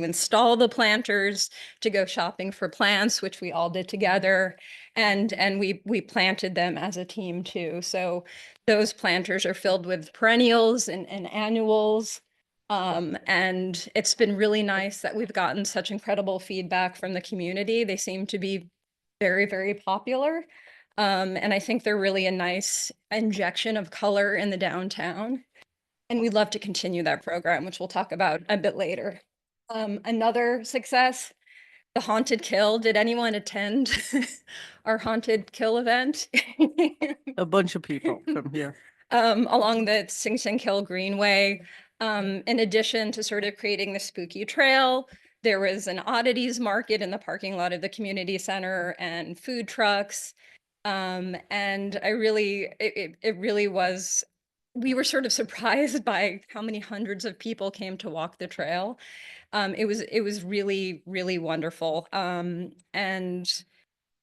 Speaker 9: install the planters, to go shopping for plants, which we all did together, and we planted them as a team too. So those planters are filled with perennials and annuals. And it's been really nice that we've gotten such incredible feedback from the community. They seem to be very, very popular. And I think they're really a nice injection of color in the downtown. And we'd love to continue that program, which we'll talk about a bit later. Another success, the Haunted Kill. Did anyone attend our Haunted Kill event?
Speaker 1: A bunch of people from here.
Speaker 9: Along the Sing Sing Kill Greenway. In addition to sort of creating the spooky trail, there was an oddities market in the parking lot of the community center and food trucks. And it really was, we were sort of surprised by how many hundreds of people came to walk the trail. It was really, really wonderful. And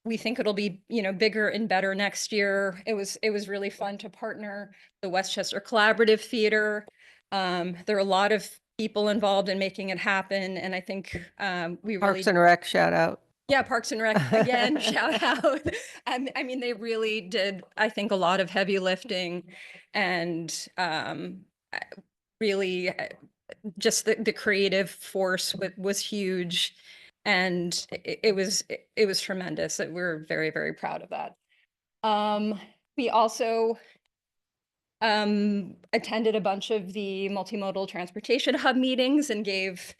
Speaker 9: we think it'll be, you know, bigger and better next year. It was really fun to partner the Westchester Collaborative Theater. There are a lot of people involved in making it happen, and I think we really
Speaker 1: Parks and Rec, shout out.
Speaker 9: yeah, Parks and Rec again, shout out. I mean, they really did, I think, a lot of heavy lifting, and really just the creative force was huge, and it was tremendous. We're very, very proud of that. We also attended a bunch of the multimodal transportation hub meetings and gave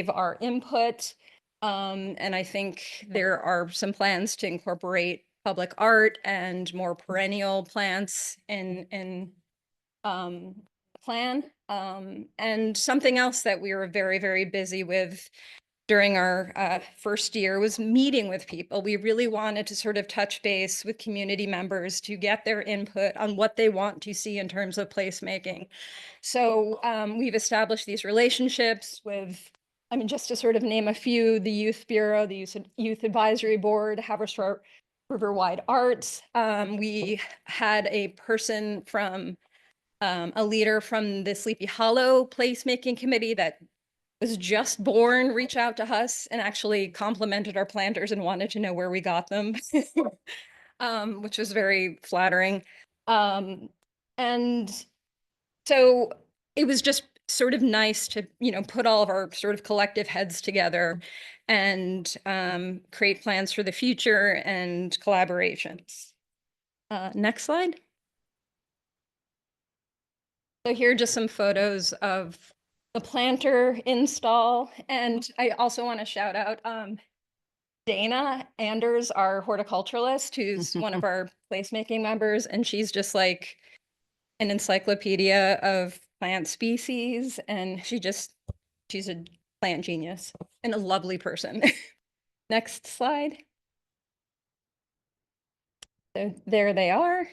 Speaker 9: our input. And I think there are some plans to incorporate public art and more perennial plants in plan. And something else that we were very, very busy with during our first year was meeting with people. We really wanted to sort of touch base with community members to get their input on what they want to see in terms of placemaking. So we've established these relationships with, I mean, just to sort of name a few, the Youth Bureau, the Youth Advisory Board, Haverstraw Riverwide Arts. We had a person from, a leader from the Sleepy Hollow Placemaking Committee that was just born reach out to us and actually complimented our planters and wanted to know where we got them, which was very flattering. And so it was just sort of nice to, you know, put all of our sort of collective heads together and create plans for the future and collaborations. Next slide. So here are just some photos of the planter install. And I also want to shout out Dana Anders, our horticulturalist, who's one of our placemaking members. And she's just like an encyclopedia of plant species. And she's a plant genius and a lovely person. Next slide. So there they are.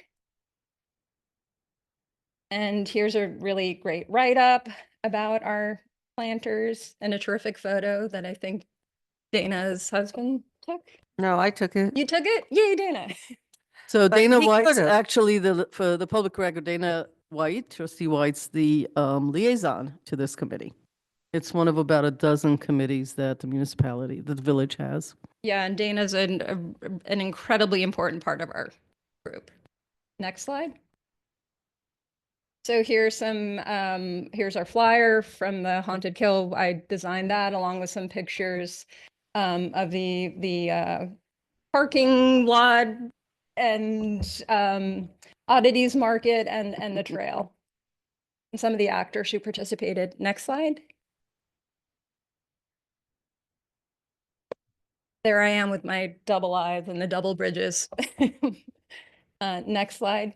Speaker 9: And here's a really great write-up about our planters and a terrific photo that I think Dana's husband took.
Speaker 1: No, I took it.
Speaker 9: You took it? Yay, Dana.
Speaker 1: So
Speaker 6: But
Speaker 1: Dana
Speaker 6: he
Speaker 1: White's
Speaker 6: could've.
Speaker 1: actually for the public record, Dana White, Trustee White's the liaison to this committee. It's one of about a dozen committees that the municipality, the village has.
Speaker 9: Yeah, and Dana's an incredibly important part of our group. Next slide. So here's here's our flyer from the Haunted Kill. I designed that along with some pictures of the parking lot and oddities market and the trail. And some of the actors who participated. Next slide. There I am with my double eyes and the double bridges. Next slide.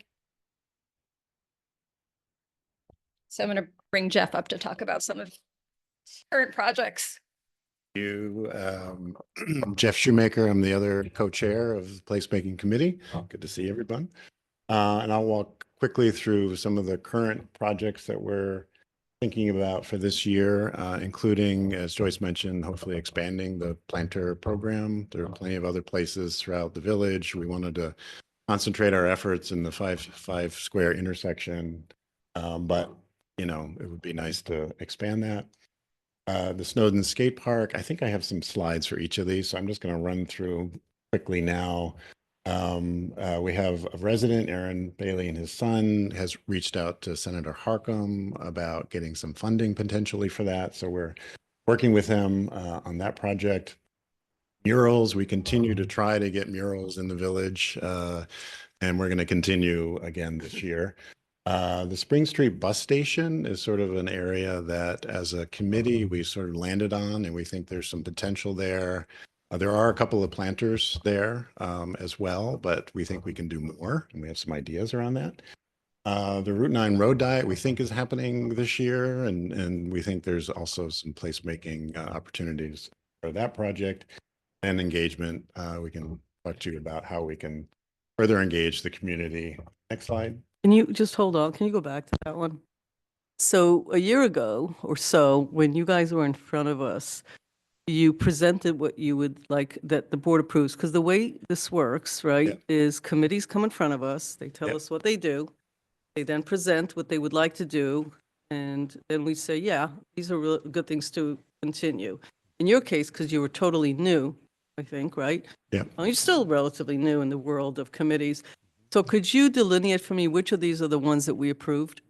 Speaker 9: So I'm going to bring Jeff up to talk about some of current projects.
Speaker 10: You, Jeff Shoemaker, I'm the other co-chair of the Placemaking Committee. Good to see everyone. And I'll walk quickly through some of the current projects that we're thinking about for this year, including, as Joyce mentioned, hopefully expanding the planter program. There are plenty of other places throughout the village. We wanted to concentrate our efforts in the five square intersection, but you know, it would be nice to expand that. The Snowden Skate Park, I think I have some slides for each of these, so I'm just going to run through quickly now. We have a resident, Aaron Bailey, and his son has reached out to Senator Harcum about getting some funding potentially for that. So we're working with him on that project. Murals, we continue to try to get murals in the village, and we're going to continue again this year. The Spring Street bus station is sort of an area that as a committee we sort of landed on, and we think there's some potential there. There are a couple of planters there as well, but we think we can do more, and we have some ideas around that. The Route 9 road diet we think is happening this year, and we think there's also some placemaking opportunities for that project and engagement. We can talk to you about how we can further engage the community. Next slide.
Speaker 1: Can you just hold on? Can you go back to that one? So a year ago or so, when you guys were in front of us, you presented what you would like that the board approves, because the way this works, right,
Speaker 10: Yeah.
Speaker 1: is committees come in front of us, they tell
Speaker 10: Yep.
Speaker 1: us what they do, they then present what they would like to do, and then we say, yeah, these are real good things to continue. In your case, because you were totally new, I think, right?
Speaker 10: Yeah.
Speaker 1: Well, you're still relatively new in the world of committees. So could you delineate for me which of these are the ones that we approved,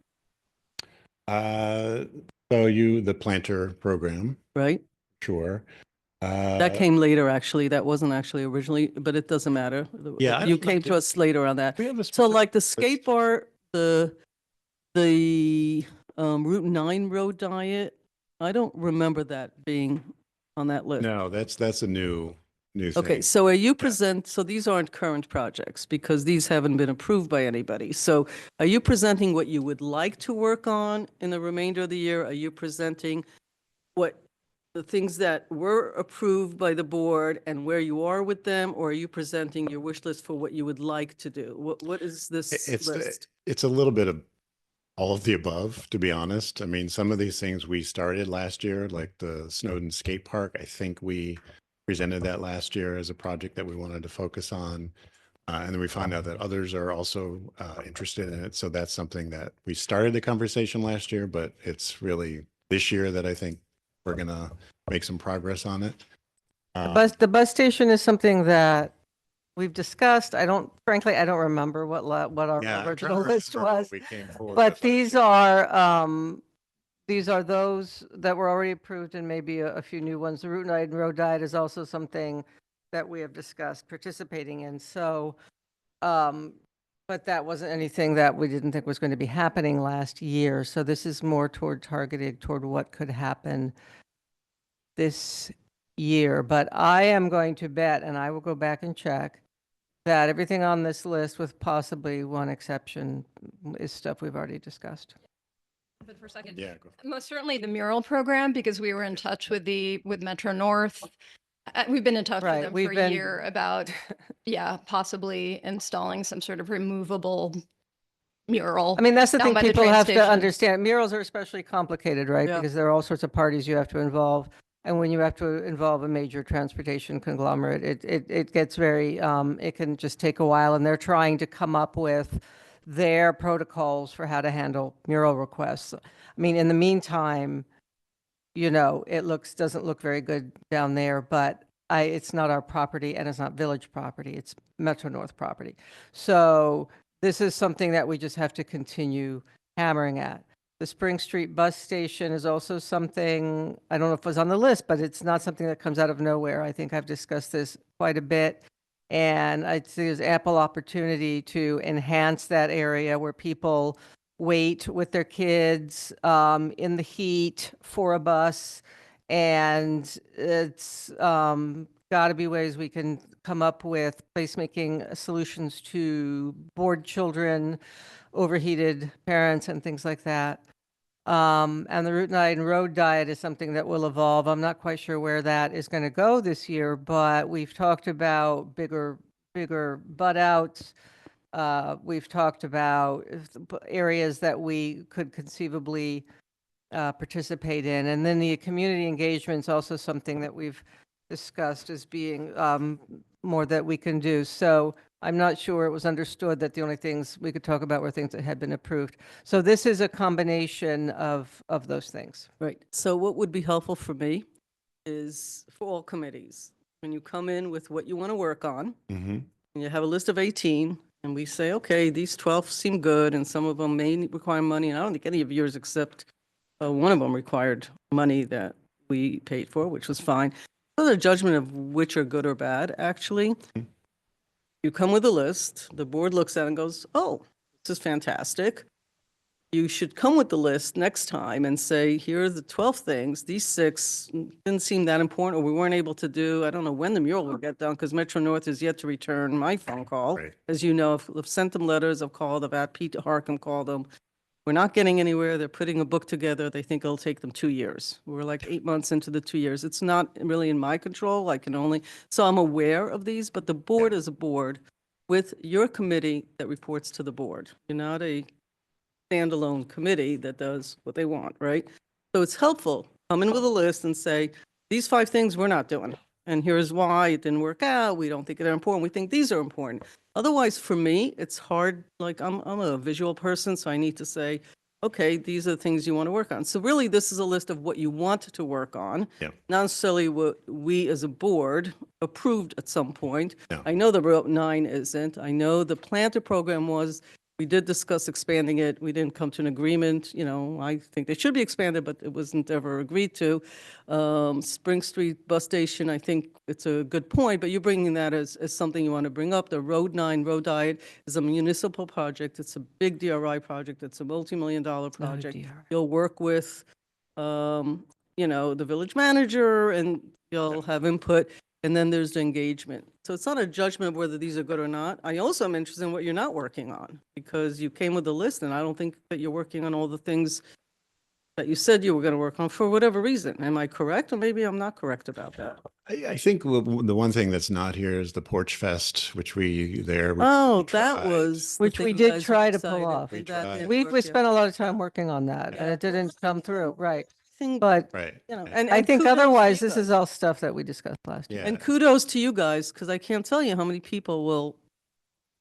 Speaker 10: Uh, the planter program,
Speaker 1: right?
Speaker 10: sure.
Speaker 1: That came later, actually. That wasn't actually originally, but it doesn't matter.
Speaker 10: Yeah, I
Speaker 1: You
Speaker 10: don't know.
Speaker 1: came to us later on that.
Speaker 10: We have a
Speaker 1: So
Speaker 10: specific
Speaker 1: like the
Speaker 10: list.
Speaker 1: skate bar, the Route 9 road diet, I don't remember that being on that list.
Speaker 10: No, that's a new
Speaker 1: Okay,
Speaker 10: thing.
Speaker 1: so are you so these aren't current projects because these haven't been approved by anybody. So are you presenting what you would like to work on in the remainder of the year? Are you presenting what the things that were approved by the board and where you are with them? Or are you presenting your wish list for what you would like to do? What is this list?
Speaker 10: It's a little bit of all of the above, to be honest. I mean, some of these things we started last year, like the Snowden Skate Park. I think we presented that last year as a project that we wanted to focus on. And then we find out that others are also interested in it. So that's something that we started the conversation last year, but it's really this year that I think we're going to make some progress on it.
Speaker 6: The bus station is something that we've discussed. Frankly, I don't remember what our
Speaker 10: Yeah, I'm trying to
Speaker 6: original list
Speaker 10: remember what
Speaker 6: was.
Speaker 10: we came forward
Speaker 6: But
Speaker 10: with.
Speaker 6: these are those that were already approved and maybe a few new ones. The Route 9 road diet is also something that we have discussed participating in. So, but that wasn't anything that we didn't think was going to be happening last year. So this is more targeted toward what could happen this year. But I am going to bet, and I will go back and check, that everything on this list, with possibly one exception, is stuff we've already discussed.
Speaker 9: But for a second,
Speaker 10: Yeah, go for
Speaker 9: most certainly the mural program, because we were in touch with Metro North. We've been in touch with
Speaker 6: Right,
Speaker 9: them
Speaker 6: we've
Speaker 9: for a
Speaker 6: been-
Speaker 9: year about, possibly installing some sort of removable mural.
Speaker 6: I mean, that's the
Speaker 9: down
Speaker 6: thing
Speaker 9: by the
Speaker 6: people
Speaker 9: train
Speaker 6: have to
Speaker 9: station.
Speaker 6: understand. Murals are especially complicated, right?
Speaker 1: Yeah.
Speaker 6: Because there are all sorts of parties you have to involve. And when you have to involve a major transportation conglomerate, it gets very, it can just take a while. And they're trying to come up with their protocols for how to handle mural requests. I mean, in the meantime, doesn't look very good down there, but it's not our property and it's not village property. It's Metro North property. So this is something that we just have to continue hammering at. The Spring Street bus station is also something, I don't know if it was on the list, but it's not something that comes out of nowhere. I think I've discussed this quite a bit. And I'd say there's ample opportunity to enhance that area where people wait with their kids in the heat for a bus. And it's got to be ways we can come up with placemaking solutions to bored children, overheated parents, and things like that. And the Route 9 road diet is something that will evolve. I'm not quite sure where that is going to go this year, but we've talked about bigger butt outs. We've talked about areas that we could conceivably participate in. And then the community engagement is also something that we've discussed as being more that we can do. So I'm not sure it was understood that the only things we could talk about were things that had been approved. So this is a combination of those things.
Speaker 1: Right. So what would be helpful for me is for all committees, when you come in with what you want to work on,
Speaker 10: Mhm.
Speaker 1: and you have a list of 18, and we say, okay, these 12 seem good, and some of them may require money, and I don't think any of yours except one of them required money that we paid for, which was fine. So the judgment of which are good or bad, actually. You come with a list, the board looks at it and goes, oh, this is fantastic. You should come with the list next time and say, here are the 12 things. These 6 didn't seem that important, or we weren't able to do. I don't know when the mural will get done, because Metro North is yet to return my phone call.
Speaker 10: Right.
Speaker 1: As you know, I've sent them letters, I've called, I've had Pete Harcum call them. We're not getting anywhere. They're putting a book together. They think it'll take them 2 years. We're like 8 months into the 2 years. It's not really in my control. I can only, so I'm aware of these, but the board is a board with your committee that reports to the board. You're not a standalone committee that does what they want, right? So it's helpful. Come in with a list and say, these 5 things we're not doing. And here's why it didn't work out. We don't think they're important. We think these are important. Otherwise, for me, it's hard. Like I'm a visual person, so I need to say, okay, these are the things you want to work on. So really, this is a list of what you want to work on,
Speaker 10: Yeah.
Speaker 1: not necessarily what we as a board approved at some point.
Speaker 10: Yeah.
Speaker 1: I know the Route 9 isn't. I know the planter program was. We did discuss expanding it. We didn't come to an agreement. You know, I think they should be expanded, but it wasn't ever agreed to. Spring Street Bus Station, I think it's a good point, but you're bringing that as something you want to bring up. The Road 9 Road Diet is a municipal project. It's a big DRI project. It's a multi-million-dollar
Speaker 6: not a
Speaker 1: project.
Speaker 6: DRI.
Speaker 1: You'll work with, you know, the village manager, and you'll have input. And then there's the engagement. So it's not a judgment of whether these are good or not. I also am interested in what you're not working on, because you came with a list, and I don't think that you're working on all the things that you said you were going to work on for whatever reason. Am I correct? Or maybe I'm not correct about that.
Speaker 10: I think the one thing that's not here is the Porch Fest, which we
Speaker 1: Oh,
Speaker 10: we
Speaker 1: that
Speaker 10: tried.
Speaker 1: was. the
Speaker 6: Which
Speaker 1: thing
Speaker 6: we
Speaker 1: you
Speaker 6: did
Speaker 1: guys
Speaker 6: try to
Speaker 1: decided,
Speaker 6: pull off.
Speaker 1: and
Speaker 10: We
Speaker 1: that
Speaker 10: tried.
Speaker 1: didn't
Speaker 6: We
Speaker 1: work,
Speaker 6: spent a lot of time working on that, and it didn't come through, right?
Speaker 1: Think,
Speaker 6: But,
Speaker 10: Right.
Speaker 1: you know,
Speaker 10: right.
Speaker 1: and
Speaker 6: I think
Speaker 1: kudos to
Speaker 6: otherwise,
Speaker 1: you
Speaker 6: this
Speaker 1: guys.
Speaker 6: is all stuff that we discussed last year.
Speaker 10: Yeah.
Speaker 1: And kudos to you guys, because I can't tell you how many people will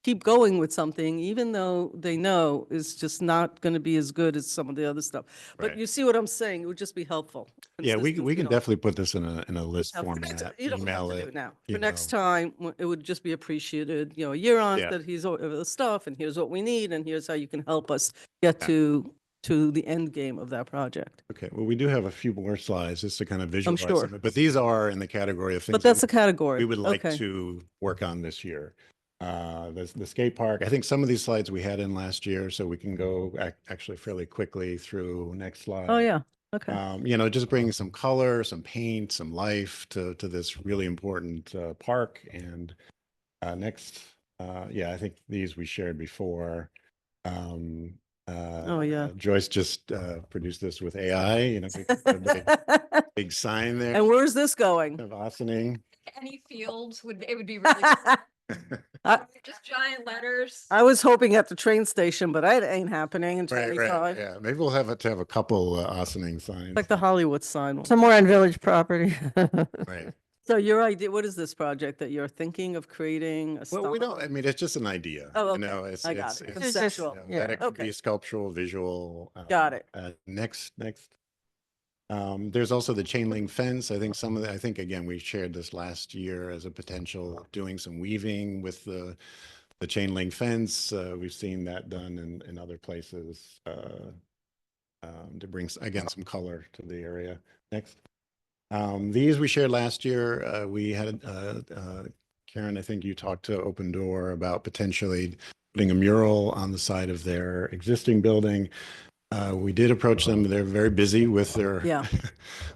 Speaker 1: keep going with something, even though they know it's just not going to be as good as some of the other stuff. But
Speaker 10: Right.
Speaker 1: you see what I'm saying? It would just be helpful.
Speaker 10: Yeah, we
Speaker 1: Consistency
Speaker 10: can
Speaker 1: and all.
Speaker 10: definitely put this in a list
Speaker 1: Have to-
Speaker 10: format,
Speaker 1: You don't have
Speaker 10: email
Speaker 1: to do
Speaker 10: it.
Speaker 1: it now.
Speaker 10: you
Speaker 1: For next
Speaker 10: know.
Speaker 1: time, it would just be appreciated, you know, a year on
Speaker 10: Yeah.
Speaker 1: that he's over the stuff, and here's what we need, and here's how you can help us get
Speaker 10: Yeah.
Speaker 1: to the end game of that project.
Speaker 10: Okay, well, we do have a few more slides just to kind of visualize
Speaker 1: sure.
Speaker 10: them, but these are in the category of things
Speaker 1: But that's
Speaker 10: that
Speaker 1: a category.
Speaker 10: we would like
Speaker 1: Okay.
Speaker 10: to work on this year. The skate park, I think some of these slides we had in last year, so we can go actually fairly quickly through next slide.
Speaker 1: Oh, yeah. Okay.
Speaker 10: You know, just bringing some color, some paint, some life to this really important park. And next, yeah, I think these we shared before.
Speaker 1: Oh, yeah.
Speaker 10: Joyce just produced this with AI, you know, big sign there
Speaker 1: And where's this going?
Speaker 10: of Ossining.
Speaker 9: Any fields it would be really just giant letters.
Speaker 1: I was hoping at the train station, but that ain't happening in
Speaker 10: Right,
Speaker 1: 25.
Speaker 10: yeah. Maybe we'll have to have a couple Ossining signs.
Speaker 1: Like the Hollywood sign.
Speaker 6: Somewhere on village property.
Speaker 10: Right.
Speaker 1: So your idea, what is this project that you're thinking of creating? A
Speaker 10: Well, we
Speaker 1: style?
Speaker 10: don't, I mean, it's just an idea.
Speaker 1: Oh,
Speaker 10: You
Speaker 1: okay.
Speaker 10: know, it's,
Speaker 1: I got
Speaker 10: it's,
Speaker 1: it.
Speaker 10: it's,
Speaker 1: Conceptual.
Speaker 10: you know,
Speaker 6: Yeah.
Speaker 10: that it could
Speaker 1: Okay.
Speaker 10: be sculptural, visual.
Speaker 1: Got it.
Speaker 10: Next. There's also the chain link fence. I think I think again, we shared this last year as a potential of doing some weaving with the chain link fence. We've seen that done in other places to bring, again, some color to the area. Next. These we shared last year. We had, Karen, I think you talked to Open Door about potentially putting a mural on the side of their existing building. We did approach them. They're very busy with their
Speaker 1: Yeah.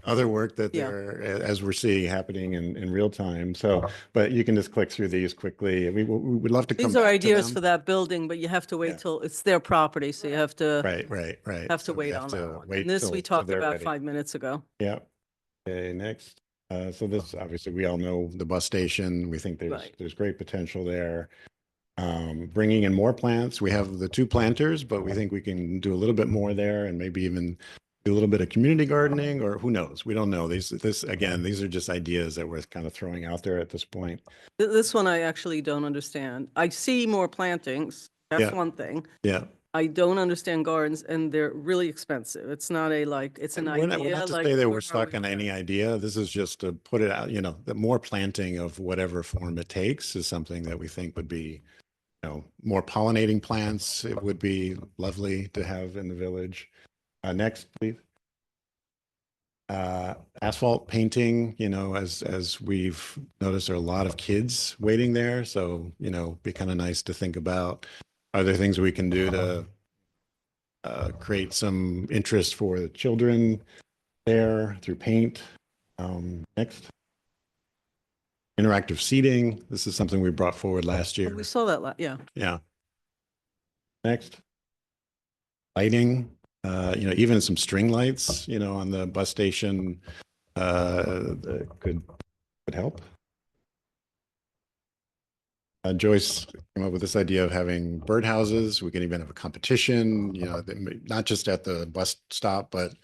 Speaker 10: other work that
Speaker 1: Yeah.
Speaker 10: they're, as we're seeing happening in real time. So, but you can just click through these quickly. We would love to come
Speaker 1: These are
Speaker 10: back to
Speaker 1: ideas
Speaker 10: them.
Speaker 1: for that building, but you have to wait
Speaker 10: Yeah.
Speaker 1: till it's their property, so you have to
Speaker 10: Right.
Speaker 1: have to
Speaker 10: So we
Speaker 1: wait
Speaker 10: have
Speaker 1: on
Speaker 10: to
Speaker 1: that one.
Speaker 10: wait
Speaker 1: And this
Speaker 10: till-
Speaker 1: we
Speaker 10: till
Speaker 1: talked
Speaker 10: they're
Speaker 1: about
Speaker 10: ready.
Speaker 1: 5 minutes ago.
Speaker 10: Yeah. Okay, next. So this, obviously, we all know the bus station. We think
Speaker 1: Right.
Speaker 10: there's great potential there. Bringing in more plants. We have the 2 planters, but we think we can do a little bit more there, and maybe even do a little bit of community gardening, or who knows? We don't know. These are just ideas that we're kind of throwing out there at this point.
Speaker 1: This one I actually don't understand. I see more plantings. That's
Speaker 10: Yeah.
Speaker 1: one thing.
Speaker 10: Yeah.
Speaker 1: I don't understand gardens, and they're really expensive. It's not it's an
Speaker 10: We're
Speaker 1: idea.
Speaker 10: not to
Speaker 1: like,
Speaker 10: say that
Speaker 1: where
Speaker 10: we're
Speaker 1: are
Speaker 10: stuck
Speaker 1: we
Speaker 10: on
Speaker 1: with
Speaker 10: any
Speaker 1: that?
Speaker 10: idea. This is just to put it out, you know, the more planting of whatever form it takes is something that we think would be, you know, more pollinating plants. It would be lovely to have in the village. Next, please. Asphalt painting, you know, as we've noticed, there are a lot of kids waiting there. So, you know, be kind of nice to think about, are there things we can do to create some interest for the children there through paint? Next. Interactive seating. This is something we brought forward last year.
Speaker 1: We saw that, yeah.
Speaker 10: Yeah. Next. Lighting, you know, even some string lights, you know, on the bus station, that could help. Joyce came up with this idea of having birdhouses. We can even have a competition, you know, not just at the bus stop, but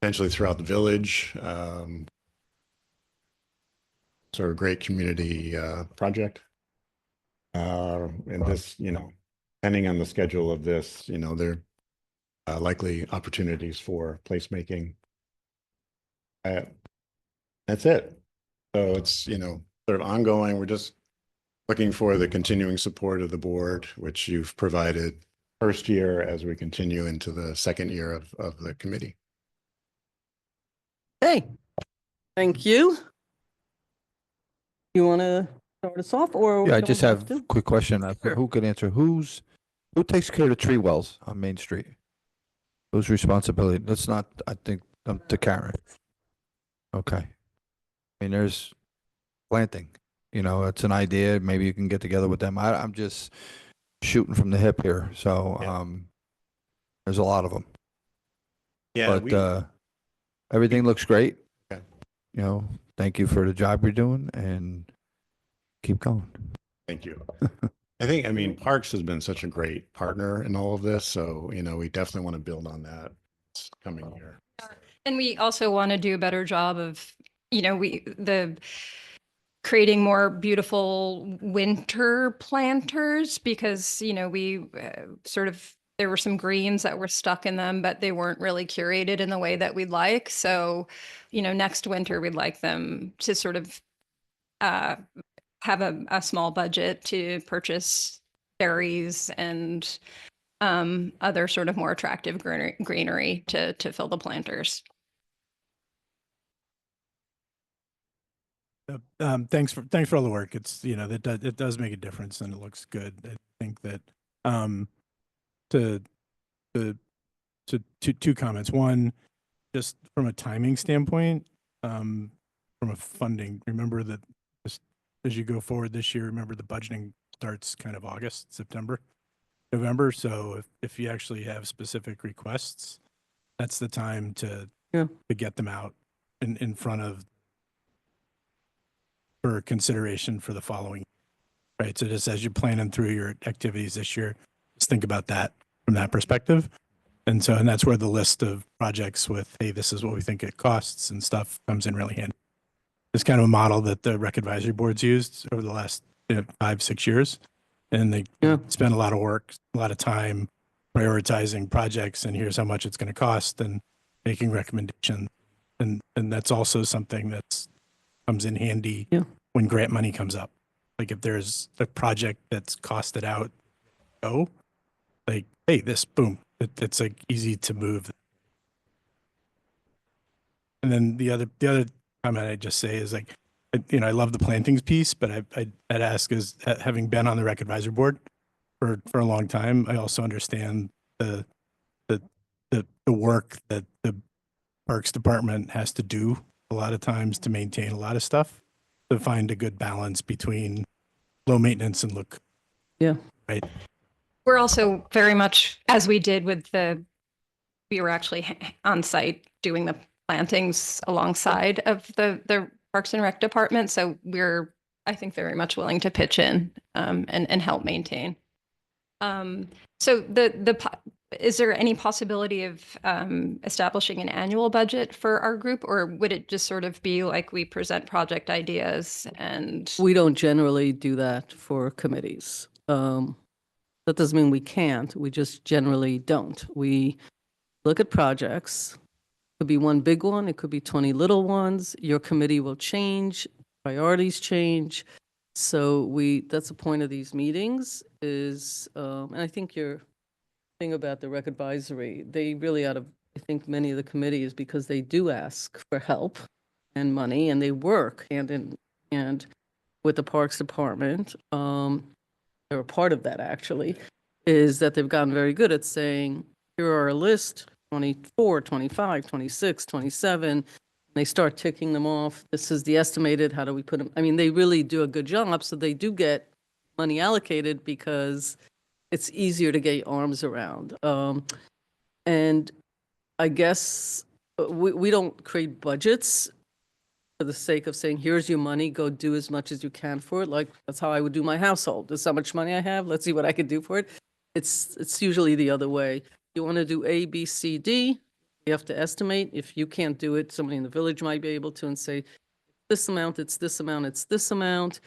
Speaker 10: potentially throughout the village. sort of great community project. And this, depending on the schedule of this, there are likely opportunities for placemaking. That's it. So it's, sort of ongoing. We're just looking for the continuing support of the board, which you've provided first year as we continue into the second year of the committee.
Speaker 1: Hey, thank you. You want to start us off or?
Speaker 11: Yeah, I
Speaker 1: no
Speaker 11: just
Speaker 1: one
Speaker 11: have
Speaker 1: wants to?
Speaker 11: a quick question.
Speaker 1: Sure.
Speaker 11: Who could answer? Who takes care of the tree wells on Main Street? Whose responsibility? That's not, I think, to Karen. Okay. I mean, there's planting, it's an idea. Maybe you can get together with them. I'm just shooting from the hip here. So,
Speaker 10: Yeah.
Speaker 11: there's a lot of them.
Speaker 10: Yeah,
Speaker 11: But everything looks great.
Speaker 10: Okay.
Speaker 11: Thank you for the job you're doing and keep going.
Speaker 10: thank you. I mean, Parks has been such a great partner in all of this. So, we definitely want to build on that this coming year.
Speaker 9: And we also want to do a better job of, creating more beautiful winter planters because, we there were some greens that were stuck in them, but they weren't really curated in the way that we'd like. So, next winter, we'd like them to sort of have a small budget to purchase berries and other sort of more attractive greenery to fill the planters.
Speaker 12: Thanks for all the work. It's, it does make a difference and it looks good. I think that to two comments. One, just from a timing standpoint, from a funding, remember that as you go forward this year, remember the budgeting starts kind of August, September, November. So if you actually have specific requests, that's the time to get them out in front of for consideration for the following, right? So just as you plan them through your activities this year, just think about that from that perspective. And that's where the list of projects with, hey, this is what we think it costs and stuff comes in really handy. It's kind of a model that the rec advisory boards used over the last 5-6 years. And they spent a lot of work, a lot of time prioritizing projects and here's how much it's going to cost and making recommendations. And that's also something that's comes in handy when grant money comes up. Like if there's a project that's costed out, like, hey, this, boom, it's like easy to move. And then the other comment I'd just say is like, I love the plantings piece, but I'd ask is having been on the rec advisory board for a long time, I also understand the work that the Parks Department has to do a lot of times to maintain a lot of stuff, to find a good balance between low maintenance and look.
Speaker 1: Yeah.
Speaker 12: Right.
Speaker 9: We're also very much, as we did with we were actually on site doing the plantings alongside of the Parks and Rec department. So we're, I think, very much willing to pitch in and help maintain. So is there any possibility of establishing an annual budget for our group, or would it just sort of be like we present project ideas and?
Speaker 1: We don't generally do that for committees. That doesn't mean we can't. We just generally don't. We look at projects. It could be one big one. It could be 20 little ones. Your committee will change. Priorities change. So that's the point of these meetings is, and I think your thing about the rec advisory, they really I think many of the committees, because they do ask for help and money and they work hand in hand with the Parks Department. They're a part of that actually, is that they've gotten very good at saying, here are a list, 24, 25, 26, 27. They start ticking them off. This is the estimated, how do we put them? I mean, they really do a good job. So they do get money allocated because it's easier to get your arms around. And I guess we don't create budgets for the sake of saying, here's your money, go do as much as you can for it. Like, that's how I would do my household. This is how much money I have. Let's see what I can do for it. It's usually the other way. You want to do A, B, C, D, you have to estimate. If you can't do it, somebody in the village might be able to and say, this amount, it's this amount, it's this amount.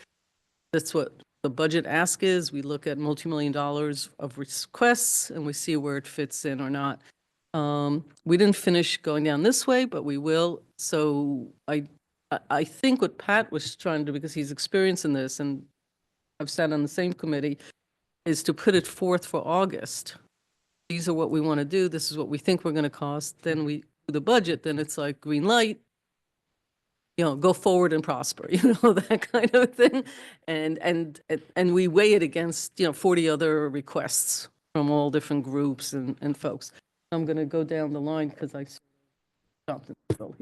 Speaker 1: That's what the budget ask is. We look at multi-million dollars of requests and we see where it fits in or not. We didn't finish going down this way, but we will. So I think what Pat was trying to do, because he's experienced in this and I've sat on the same committee, is to put it forth for August. These are what we want to do. This is what we think we're going to cost. Then we do the budget, then it's like green light, go forward and prosper, that kind of thing. And we weigh it against, 40 other requests from all different groups and folks. I'm going to go down the line because I stopped in the middle.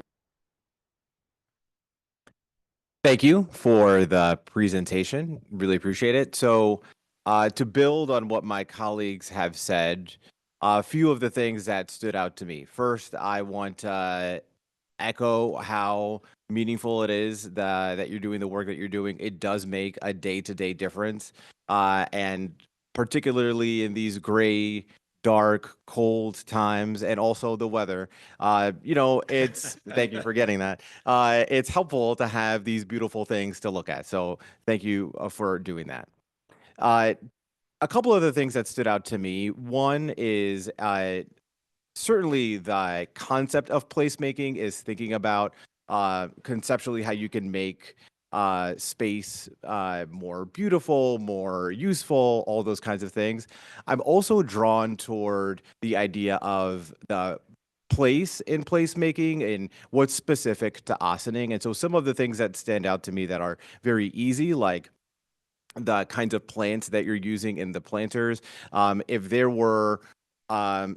Speaker 13: Thank you for the presentation. Really appreciate it. So to build on what my colleagues have said, a few of the things that stood out to me. First, I want to echo how meaningful it is that you're doing the work that you're doing. It does make a day-to-day difference. And particularly in these gray, dark, cold times, and also the weather, it's, thank you for getting that. It's helpful to have these beautiful things to look at. So thank you for doing that. A couple of the things that stood out to me. One is certainly the concept of placemaking is thinking about conceptually how you can make space more beautiful, more useful, all those kinds of things. I'm also drawn toward the idea of the place in placemaking and what's specific to Ossining. And so some of the things that stand out to me that are very easy, like the kinds of plants that you're using in the planters. If there were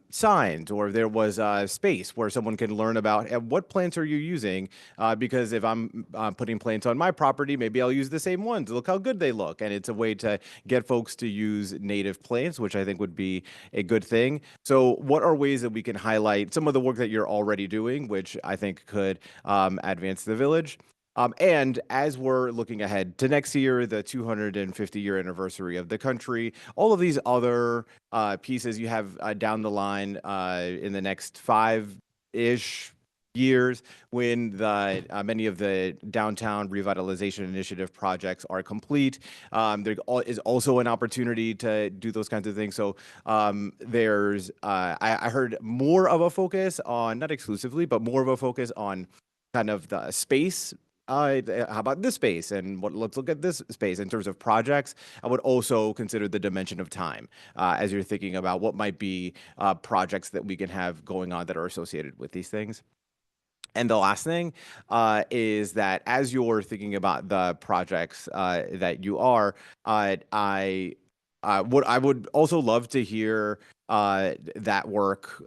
Speaker 13: signs or if there was a space where someone can learn about what plants are you using, because if I'm putting plants on my property, maybe I'll use the same ones. Look how good they look. And it's a way to get folks to use native plants, which I think would be a good thing. So what are ways that we can highlight some of the work that you're already doing, which I think could advance the village? And as we're looking ahead to next year, the 250-year anniversary of the country, all of these other pieces you have down the line in the next 5-ish years when the many of the downtown revitalization initiative projects are complete. There is also an opportunity to do those kinds of things. So there's, I heard more of a focus on, not exclusively, but more of a focus on kind of the space. How about this space and let's look at this space in terms of projects. I would also consider the dimension of time as you're thinking about what might be projects that we can have going on that are associated with these things. And the last thing is that as you're thinking about the projects that you are, I would also love to hear that work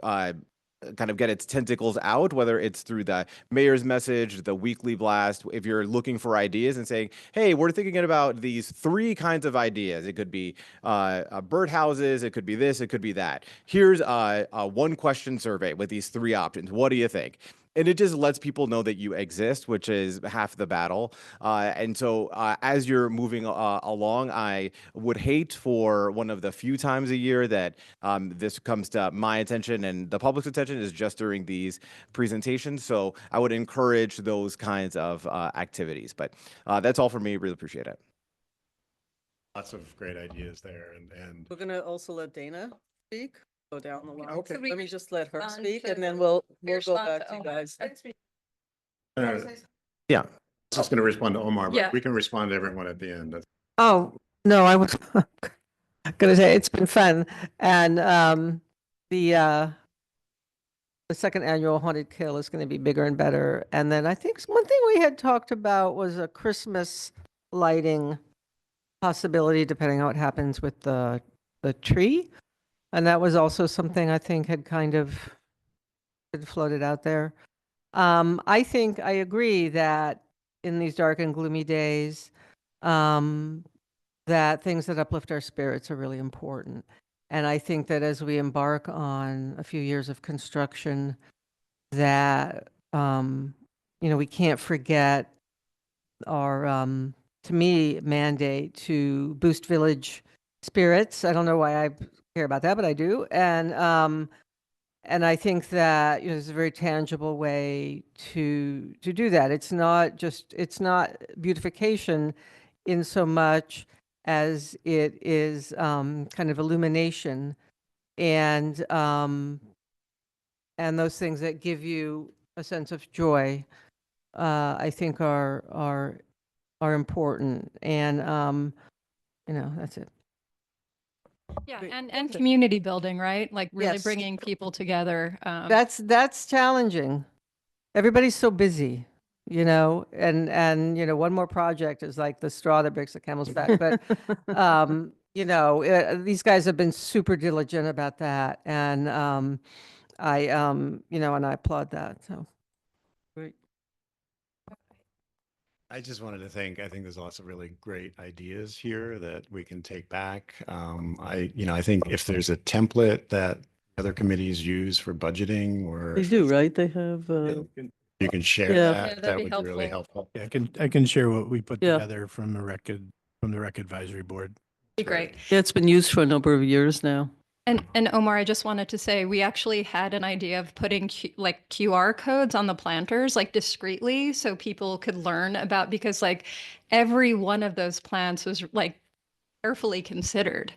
Speaker 13: kind of get its tentacles out, whether it's through the mayor's message, the weekly blast, if you're looking for ideas and saying, hey, we're thinking about these 3 kinds of ideas. It could be birdhouses, it could be this, it could be that. Here's a 1-question survey with these 3 options. What do you think? And it just lets people know that you exist, which is half the battle. And so as you're moving along, I would hate for one of the few times a year that this comes to my attention and the public's attention is just during these presentations. So I would encourage those kinds of activities. But that's all for me. Really appreciate it.
Speaker 10: Lots of great ideas there. And
Speaker 1: We're going to also let Dana speak. Go down the line.
Speaker 10: Okay.
Speaker 1: Let me just let her
Speaker 9: On
Speaker 1: speak
Speaker 9: to
Speaker 1: and then we'll go
Speaker 9: respond
Speaker 1: back
Speaker 9: to
Speaker 1: to you
Speaker 9: Omar.
Speaker 1: guys.
Speaker 13: Yeah.
Speaker 10: just going to respond to Omar,
Speaker 9: Yeah.
Speaker 10: but we can respond to everyone at the end.
Speaker 6: Oh, no, I was gonna say it's been fun. And the second annual Haunted Kill is gonna be bigger and better. And then I think one thing we had talked about was a Christmas lighting possibility, depending on what happens with the tree. And that was also something I think had kind of been floated out there. I think I agree that in these dark and gloomy days, that things that uplift our spirits are really important. And I think that as we embark on a few years of construction, that, we can't forget our, to me, mandate to boost village spirits. I don't know why I care about that, but I do. And I think that, you know, there's a very tangible way to do that. It's not beautification in so much as it is kind of illumination and those things that give you a sense of joy, I think are important. And you know, that's it.
Speaker 9: Yeah,
Speaker 1: Great.
Speaker 9: and community building, right? Like really
Speaker 6: Yes.
Speaker 9: bringing people together.
Speaker 6: That's challenging. Everybody's so busy, you know, and you know, one more project is like the straw that breaks the camel's back. But you know, these guys have been super diligent about that, and you know, and I applaud that. So
Speaker 1: Great.
Speaker 10: I just wanted to I think there's lots of really great ideas here that we can take back. I think if there's a template that other committees use for budgeting or
Speaker 1: They
Speaker 10: if
Speaker 1: do, right? They have,
Speaker 10: you can share
Speaker 1: Yeah.
Speaker 10: that,
Speaker 9: Yeah, that'd
Speaker 10: that
Speaker 9: be
Speaker 10: would be really
Speaker 9: helpful.
Speaker 10: helpful.
Speaker 12: Yeah, I can share what we put
Speaker 1: Yeah.
Speaker 12: together from the rec advisory board.
Speaker 9: Be great.
Speaker 1: yeah, it's been used for a number of years now.
Speaker 9: And Omar, I just wanted to say we actually had an idea of putting like QR codes on the planters like discreetly so people could learn about, because like every one of those plants was like carefully considered.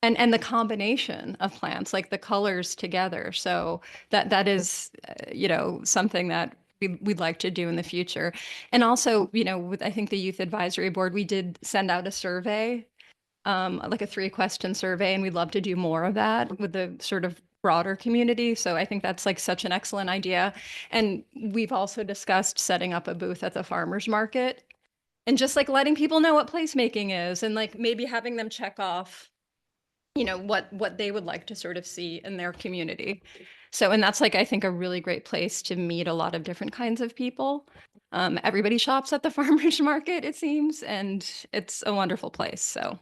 Speaker 9: And the combination of plants, like the colors together. So that is, you know, something that we'd like to do in the future. And also, you know, with I think the youth advisory board, we did send out a survey, like a 3-question survey, and we'd love to do more of that with the sort of broader community. So I think that's like such an excellent idea. And we've also discussed setting up a booth at the farmers market and just like letting people know what placemaking is and like maybe having them check off, you know, what they would like to sort of see in their community. So, and that's like, I think a really great place to meet a lot of different kinds of people. Everybody shops at the farmers market, it seems, and it's a wonderful place. So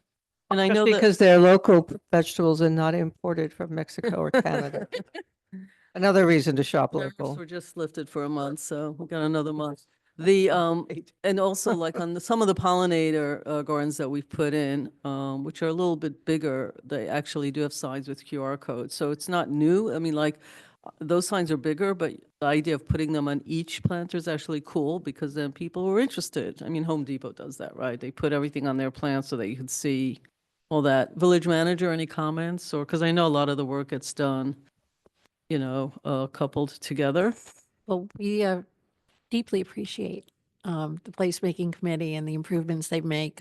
Speaker 1: And I know that,
Speaker 6: because they're local vegetables and not imported from Mexico or Canada. Another reason to shop
Speaker 1: tariffs
Speaker 6: local.
Speaker 1: were just lifted for a month, so we got another month. The, and also like on some of the pollinator gardens that we've put in, which are a little bit bigger, they actually do have signs with QR codes. So it's not new. I mean, like, those signs are bigger, but the idea of putting them on each planter is actually cool because then people were interested. I mean, Home Depot does that, right? They put everything on their plants so that you can see all that. Village manager, any comments? Or, because I know a lot of the work gets done, you know, coupled together.
Speaker 14: Well, we deeply appreciate the placemaking committee and the improvements they make.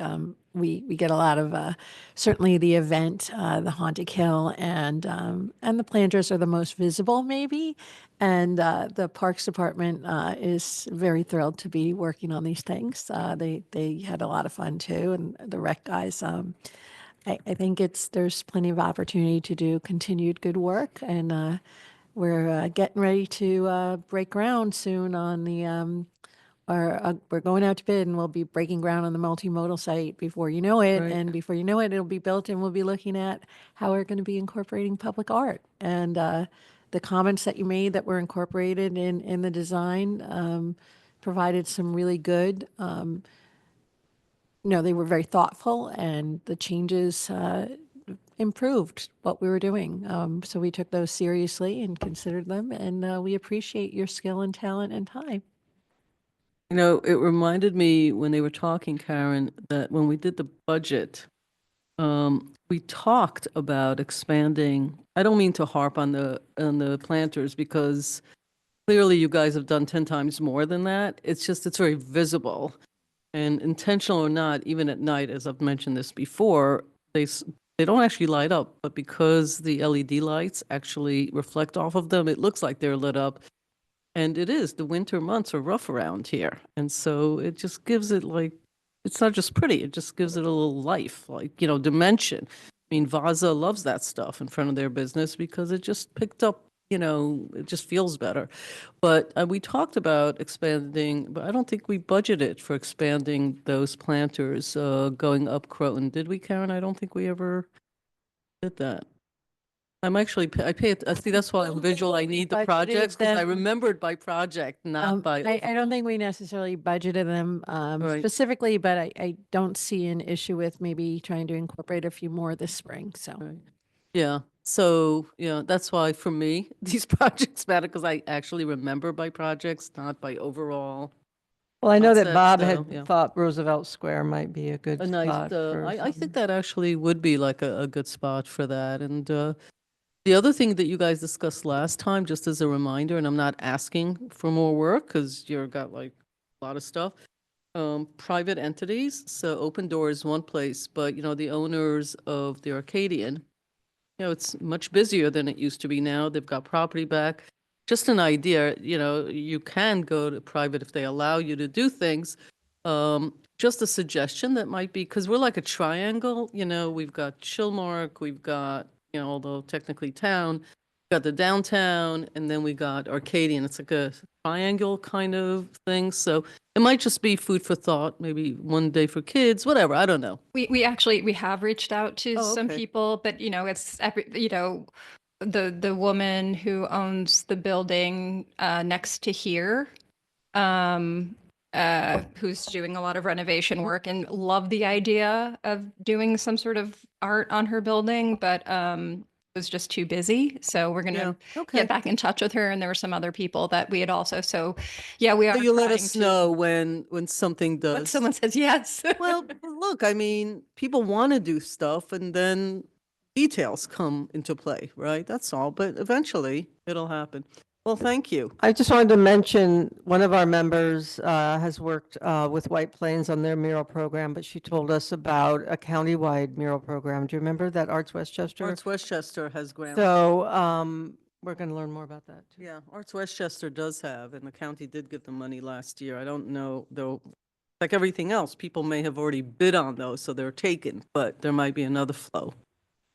Speaker 14: We get a lot of certainly the event, the Haunted Hill, and the planters are the most visible, maybe. And the Parks Department is very thrilled to be working on these things. They had a lot of fun too, and the rec guys. I think there's plenty of opportunity to do continued good work, and we're getting ready to break ground soon on the we're going out to bid and we'll be breaking ground on the multimodal site before you know it.
Speaker 1: Right.
Speaker 14: And before you know it, it'll be built and we'll be looking at how we're going to be incorporating public art. And the comments that you made that were incorporated in the design provided some really good, they were very thoughtful, and the changes improved what we were doing. So we took those seriously and considered them, and we appreciate your skill and talent and time.
Speaker 1: You know, it reminded me when they were talking, Karen, that when we did the budget, we talked about expanding. I don't mean to harp on the planters because clearly you guys have done 10 times more than that. It's just, it's very visible. And intentional or not, even at night, as I've mentioned this before, they don't actually light up, but because the LED lights actually reflect off of them, it looks like they're lit up. And it is, the winter months are rough around here. And so it just gives it like, it's not just pretty, it just gives it a little life, like, you know, dimension. I mean, Vaza loves that stuff in front of their business because it just picked up, you know, it just feels better. But we talked about expanding, but I don't think we budgeted for expanding those planters going up Croton. Did we, Karen? I don't think we ever did that. I'm actually, I pay it, see, that's why I'm visual. I need the
Speaker 14: Budgeted
Speaker 1: projects because I
Speaker 14: them.
Speaker 1: remembered by project, not by.
Speaker 14: I don't think we necessarily budgeted them
Speaker 1: Right.
Speaker 14: specifically, but I don't see an issue with maybe trying to incorporate a few more this spring. So.
Speaker 1: Right. Yeah. So, that's why for me, these projects matter because I actually remember by projects, not by overall.
Speaker 6: Well, I know that
Speaker 1: concept,
Speaker 6: Bob
Speaker 1: so,
Speaker 6: had
Speaker 1: yeah.
Speaker 6: thought Roosevelt Square might be a good
Speaker 1: A nice,
Speaker 6: spot for
Speaker 1: I think
Speaker 6: some-
Speaker 1: that actually would be like a good spot for that. And the other thing that you guys discussed last time, just as a reminder, and I'm not asking for more work because you've got like a lot of stuff. Private entities, so Open Door is one place, but the owners of the Arcadian, it's much busier than it used to be now. They've got property back. Just an idea, you can go to private if they allow you to do things. Just a suggestion that might be, because we're like a triangle, we've got Chilmark, we've got, although technically town, got the downtown, and then we got Arcadian. It's like a triangle kind of thing. So it might just be food for thought, maybe one day for kids, whatever. I don't know.
Speaker 9: We actually, we have reached out to
Speaker 1: Oh,
Speaker 9: some
Speaker 1: okay.
Speaker 9: people, but the woman who owns the building next to here, who's doing a lot of renovation work and loved the idea of doing some sort of art on her building, but was just too busy. So we're gonna
Speaker 1: Okay.
Speaker 9: get back in touch with her. And there were some other people that we had also. So yeah, we are.
Speaker 1: So you let
Speaker 9: trying
Speaker 1: us
Speaker 9: to-
Speaker 1: know when something does.
Speaker 9: when someone says yes.
Speaker 1: Well, look, I mean, people want to do stuff and then details come into play, right? That's all. But eventually it'll happen. Well, thank you.
Speaker 6: I just wanted to mention, one of our members has worked with White Plains on their mural program, but she told us about a countywide mural program. Do you remember that Arts Westchester?
Speaker 1: Arts Westchester has grants.
Speaker 6: So we're going to learn more about that too.
Speaker 1: Yeah, Arts Westchester does have, and the county did give them money last year. I don't know, though, like everything else, people may have already bid on those, so they're taken, but there might be another flow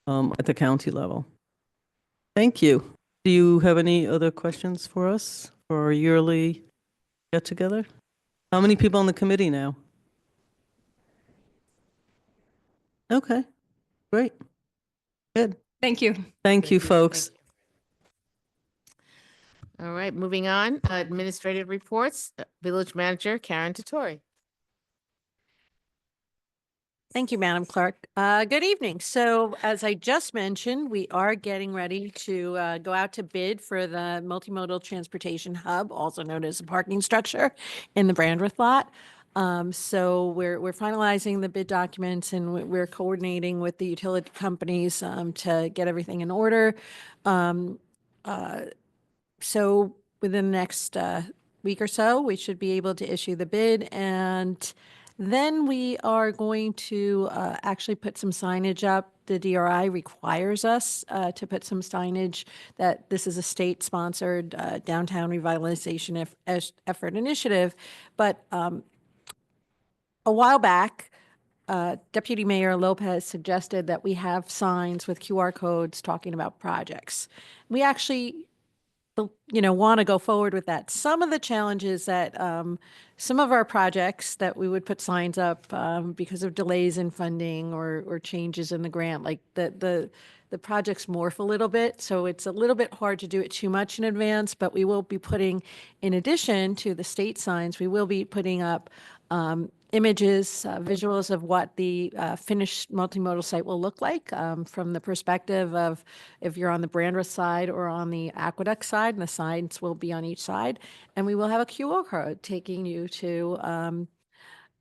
Speaker 1: at the county level. Thank you. Do you have any other questions for us for our yearly get-together? How many people on the committee now? Okay, great. Good.
Speaker 9: Thank you.
Speaker 1: Thank you, folks.
Speaker 2: All right, moving on, administrative reports, Village Manager Karen Totori.
Speaker 14: Thank you, Madam Clerk. Good evening. So as I just mentioned, we are getting ready to go out to bid for the multimodal transportation hub, also known as a parking structure in the Brandreth lot. So we're finalizing the bid documents and we're coordinating with the utility companies to get everything in order. So within the next week or so, we should be able to issue the bid, and then we are going to actually put some signage up. The DRI requires us to put some signage that this is a state-sponsored downtown revitalization effort initiative. But a while back, Deputy Mayor Lopez suggested that we have signs with QR codes talking about projects. We actually want to go forward with that. Some of the challenges that some of our projects that we would put signs up because of delays in funding or changes in the grant, like the projects morph a little bit, so it's a little bit hard to do it too much in advance, but we will be putting, in addition to the state signs, we will be putting up images, visuals of what the finished multimodal site will look like from the perspective of if you're on the Brandreth side or on the Aqueduct side, and the signs will be on each side. And we will have a QR code taking you to a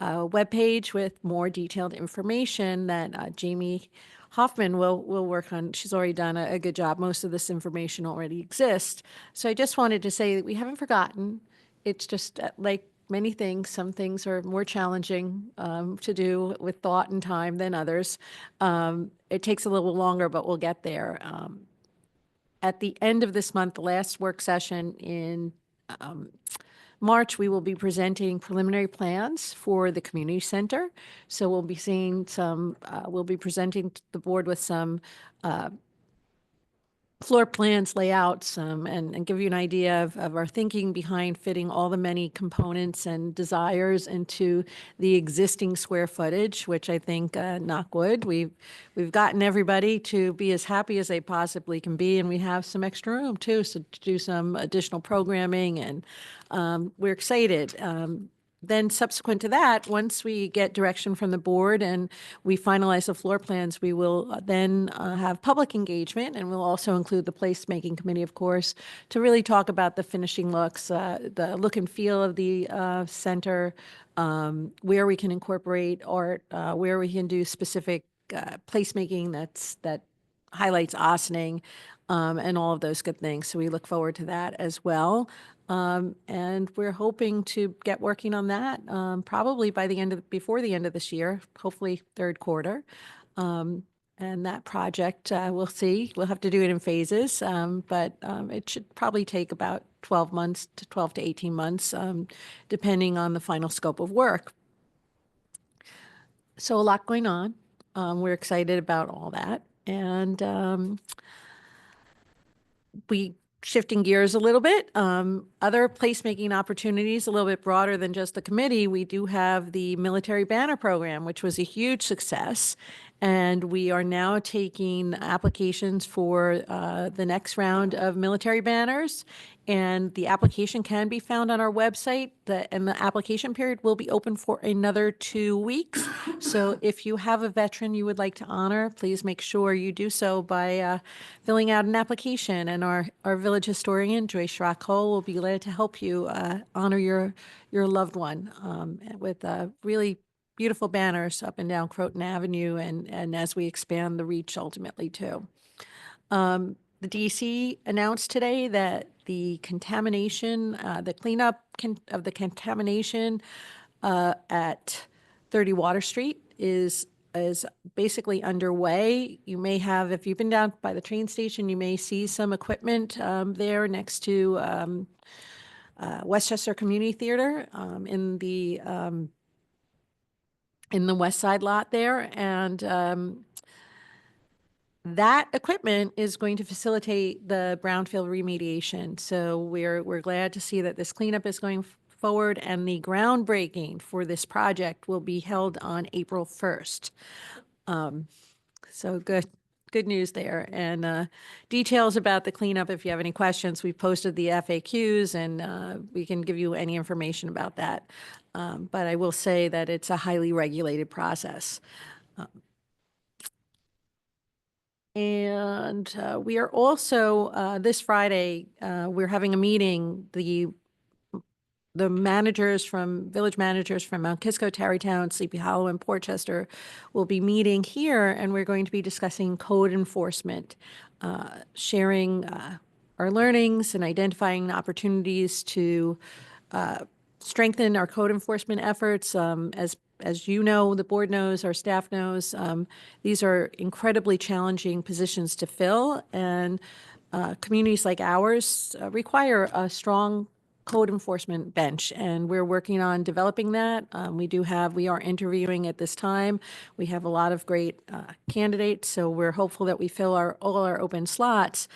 Speaker 14: webpage with more detailed information that Jamie Hoffman will work on. She's already done a good job. Most of this information already exists. So I just wanted to say that we haven't forgotten. It's just like many things, some things are more challenging to do with thought and time than others. It takes a little longer, but we'll get there. At the end of this month, the last work session in March, we will be presenting preliminary plans for the community center. So we'll be seeing some, we'll be presenting to the board with some floor plans, layouts, and give you an idea of our thinking behind fitting all the many components and desires into the existing square footage, which I think, knock wood, we've gotten everybody to be as happy as they possibly can be, and we have some extra room too, so to do some additional programming, and we're excited. then subsequent to that, once we get direction from the board and we finalize the floor plans, we will then have public engagement, and we'll also include the placemaking committee, of course, to really talk about the finishing looks, the look and feel of the center, where we can incorporate art, where we can do specific placemaking that highlights Ossining, and all of those good things. So we look forward to that as well. And we're hoping to get working on that probably before the end of this year, hopefully third quarter. And that project, we'll see. We'll have to do it in phases, but it should probably take about 12 to 18 months, depending on the final scope of work. So a lot going on. We're excited about all that. And shifting gears a little bit, other placemaking opportunities, a little bit broader than just the committee. We do have the military banner program, which was a huge success. And we are now taking applications for the next round of military banners. And the application can be found on our website. And the application period will be open for another 2 weeks. So if you have a veteran you would like to honor, please make sure you do so by filling out an application. And our village historian, Joyce Schrock-Cole, will be glad to help you honor your loved one with really beautiful banners up and down Croton Avenue, and as we expand the reach ultimately too. The DC announced today that the contamination, the cleanup of the contamination at 30 Water Street is basically underway. You may have, if you've been down by the train station, you may see some equipment there next to Westchester Community Theater in the west side lot there. And that equipment is going to facilitate the brownfield remediation. So we're glad to see that this cleanup is going forward, and the groundbreaking for this project will be held on April 1st. So good news there. And details about the cleanup, if you have any questions, we posted the FAQs, and we can give you any information about that. But I will say that it's a highly regulated process. And we are also, this Friday, we're having a meeting. The village managers from Mount Kisco, Tarrytown, Sleepy Hollow, and Portchester will be meeting here, and we're going to be discussing code enforcement, sharing our learnings and identifying opportunities to strengthen our code enforcement efforts. As you know, the board knows, our staff knows, these are incredibly challenging positions to fill, and communities like ours require a strong code enforcement bench, and we're working on developing that. We are interviewing at this time. We have a lot of great candidates, so we're hopeful that we fill all our open slots.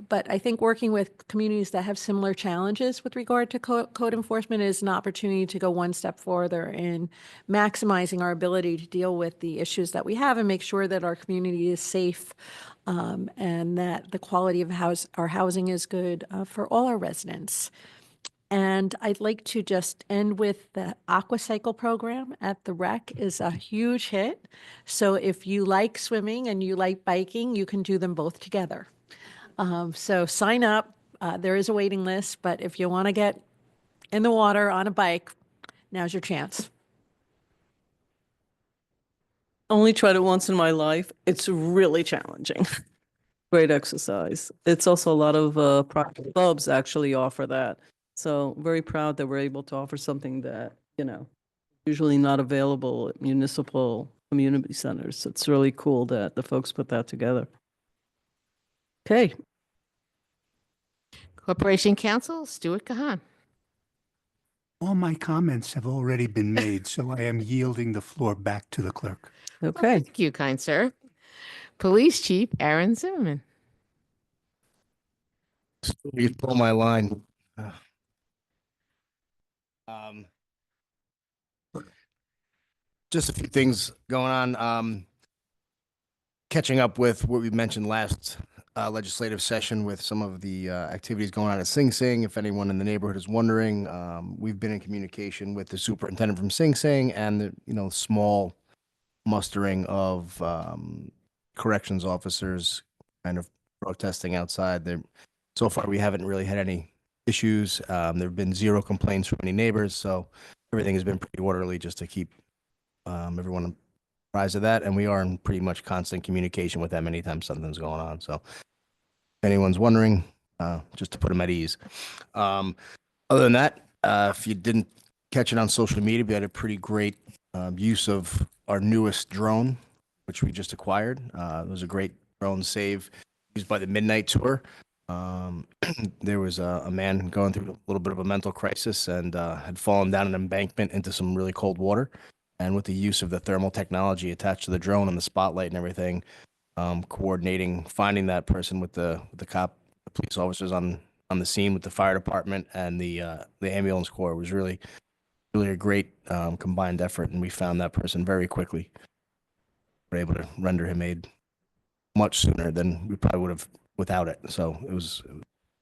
Speaker 14: But I think working with communities that have similar challenges with regard to code enforcement is an opportunity to go one step further in maximizing our ability to deal with the issues that we have and make sure that our community is safe, and that the quality of our housing is good for all our residents. And I'd like to just end with the AquaCycle program at the rec is a huge hit. So if you like swimming and you like biking, you can do them both together. So sign up. There is a waiting list, but if you want to get in the water on a bike, now's your chance.
Speaker 1: Only tried it once in my life. It's really challenging. Great exercise. It's also a lot of private clubs actually offer that. So very proud that we're able to offer something that, usually not available at municipal community centers. It's really cool that the folks put that together. Okay.
Speaker 2: Corporation Counsel, Stuart Kahan.
Speaker 4: All my comments have already been made, so I am yielding the floor back to the clerk.
Speaker 1: Okay.
Speaker 2: Thank you, kind sir. Police Chief Aaron Zimmerman.
Speaker 15: You stole my line. Just a few things going on. Catching up with what we mentioned last legislative session with some of the activities going on at Sing Sing. If anyone in the neighborhood is wondering, we've been in communication with the superintendent from Sing Sing and the small mustering of corrections officers kind of protesting outside. So far, we haven't really had any issues. There have been zero complaints from any neighbors, so everything has been pretty orderly just to keep everyone apprised of that. And we are in pretty much constant communication with them anytime something's going on. So if anyone's wondering, just to put them at ease. Other than that, if you didn't catch it on social media, we had a pretty great use of our newest drone, which we just acquired. It was a great drone save used by the Midnight Tour. There was a man going through a little bit of a mental crisis and had fallen down an embankment into some really cold water. And with the use of the thermal technology attached to the drone and the spotlight and everything, coordinating, finding that person with the police officers on the scene with the fire department and the ambulance corps was really a great combined effort, and we found that person very quickly. We were able to render him aid much sooner than we probably would have without it. So it was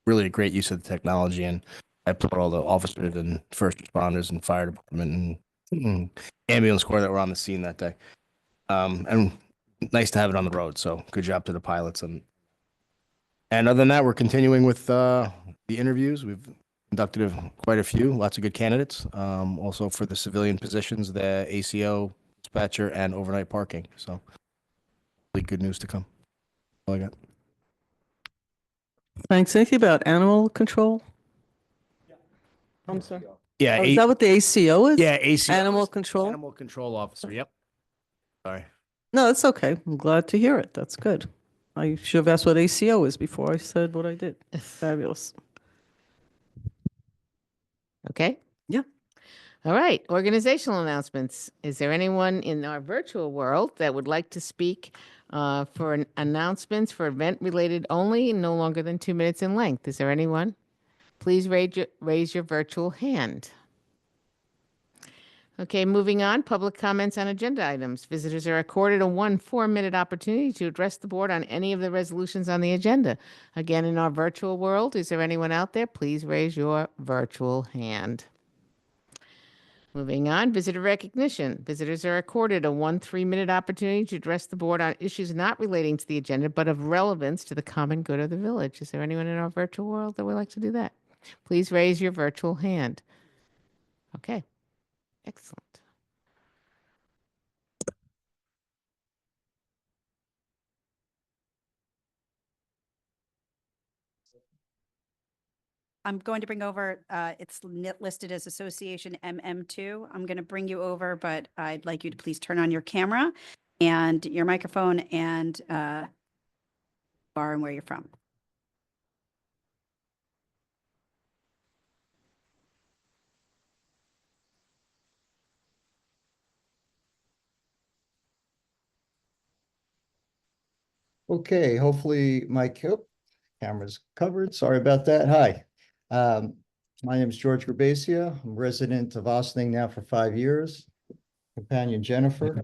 Speaker 15: really a great use of the technology, and I applaud all the officers and first responders and fire department and ambulance corps that were on the scene that day. And nice to have it on the road. So good job to the pilots. And other than that, we're continuing with the interviews. We've conducted quite a few, lots of good candidates. Also for the civilian positions, the ACO, dispatcher, and overnight parking. So really good news to come. All I got.
Speaker 1: Thanks. Anything about animal control? I'm sorry.
Speaker 15: Yeah.
Speaker 1: Oh, is that what the ACO is?
Speaker 15: Yeah, ACO.
Speaker 1: Animal control?
Speaker 15: Animal control officer. Yep. Sorry.
Speaker 1: No, it's okay. I'm glad to hear it. That's good. I should have asked what ACO is before I said what I did. Fabulous.
Speaker 2: Okay?
Speaker 1: Yeah.
Speaker 2: All right, organizational announcements. Is there anyone in our virtual world that would like to speak for announcements for event related only, no longer than 2 minutes in length? Is there anyone? Please raise your virtual hand. Okay, moving on, public comments on agenda items. Visitors are accorded a 4-minute opportunity to address the board on any of the resolutions on the agenda. Again, in our virtual world, is there anyone out there? Please raise your virtual hand. Moving on, visitor recognition. Visitors are accorded a 3-minute opportunity to address the board on issues not relating to the agenda, but of relevance to the common good of the village. Is there anyone in our virtual world that would like to do that? Please raise your virtual hand. Okay, excellent.
Speaker 16: I'm going to bring over, it's listed as Association MM2. I'm going to bring you over, but I'd like you to please turn on your camera and your microphone and bar and where you're from.
Speaker 17: Okay, hopefully my camera's covered. Sorry about that. Hi. My name is George Gerbasia. I'm resident of Ossining now for 5 years. Companion Jennifer.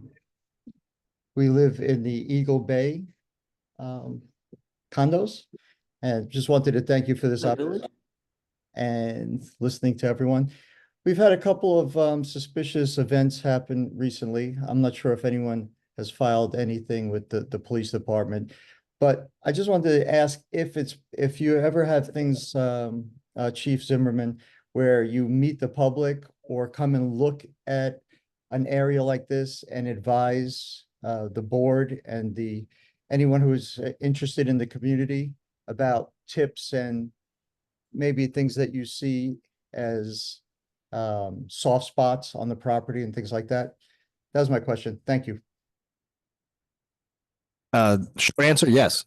Speaker 17: We live in the Eagle Bay condos, and just wanted to thank you for this opportunity and listening to everyone. We've had a couple of suspicious events happen recently. I'm not sure if anyone has filed anything with the police department, but I just wanted to ask if you ever have things, Chief Zimmerman, where you meet the public or come and look at an area like this and advise the board and anyone who is interested in the community about tips and maybe things that you see as soft spots on the property and things like that. That was my question. Thank you.
Speaker 15: Short answer, yes.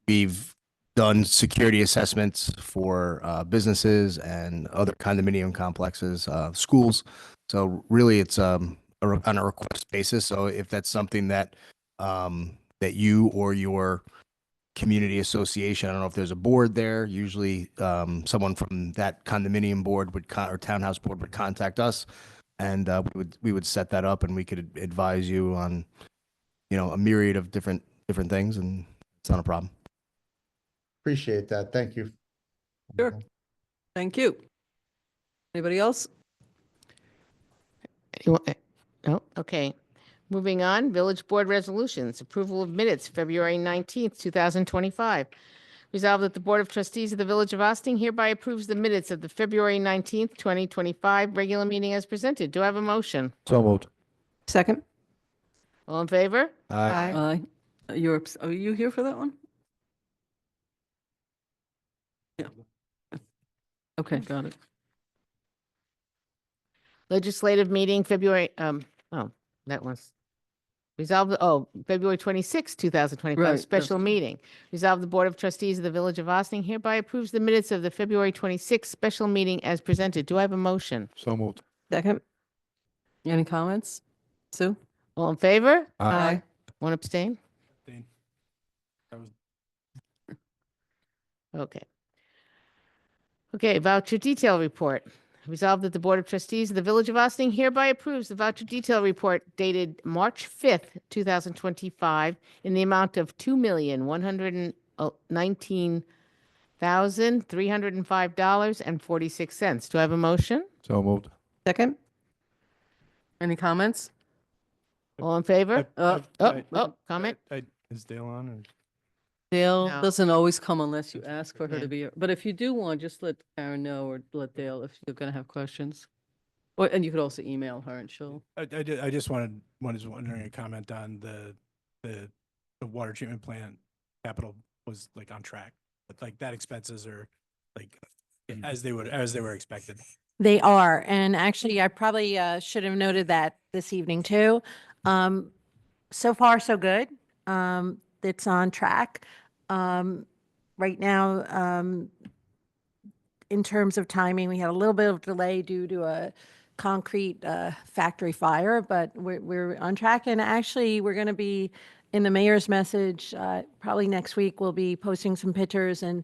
Speaker 15: We've done security assessments for businesses and other condominium complexes, schools. So really it's on a request basis. So if that's something that that you or your community association, I don't know if there's a board there, usually someone from that condominium board or townhouse board would contact us, and we would set that up, and we could advise you on a myriad of different things, and it's not a problem.
Speaker 17: Appreciate that. Thank you.
Speaker 1: Sure. Thank you. Anybody else?
Speaker 2: No, okay. Moving on, Village Board Resolutions, approval of minutes, February 19th, 2025. Resolved that the Board of Trustees of the Village of Austin hereby approves the minutes of the February 19th, 2025 regular meeting as presented. Do I have a motion?
Speaker 11: So moved.
Speaker 6: Second?
Speaker 2: All in favor?
Speaker 11: Aye.
Speaker 1: Aye. Are you here for that one? Yeah. Okay, got it.
Speaker 2: Legislative meeting, February, that was resolved, February 26th, 2025,
Speaker 1: Right,
Speaker 2: special meeting. Resolved the Board of Trustees of the Village of Austin hereby approves the minutes of the February 26th special meeting as presented. Do I have a motion?
Speaker 11: So moved.
Speaker 6: Second?
Speaker 1: Any comments? Sue?
Speaker 2: All in favor?
Speaker 6: Aye.
Speaker 2: One abstain?
Speaker 12: Abstain. That was
Speaker 2: Okay. Okay, voucher detail report. Resolved that the Board of Trustees of the Village of Austin hereby approves the voucher detail report dated March 5th, 2025 in the amount of $2,119,305.46. Do I have a motion?
Speaker 11: So moved.
Speaker 6: Second?
Speaker 1: Any comments?
Speaker 2: All in favor? Comment?
Speaker 12: Is Dale on or?
Speaker 1: Dale
Speaker 2: No.
Speaker 1: doesn't always come unless you ask for her
Speaker 2: Yeah.
Speaker 1: to be here. But if you do want, just let Karen know or let Dale if you're gonna have questions. Or, and you could also email her and she'll,
Speaker 12: I just was wondering a comment on the water treatment plant capital was like on track. But like that expenses are like as they were expected.
Speaker 14: They are, and actually, I probably should have noted that this evening too. So far, so good. It's on track. Right now, in terms of timing, we had a little bit of delay due to a concrete factory fire, but we're on track. And actually, we're going to be in the mayor's message probably next week. We'll be posting some pictures and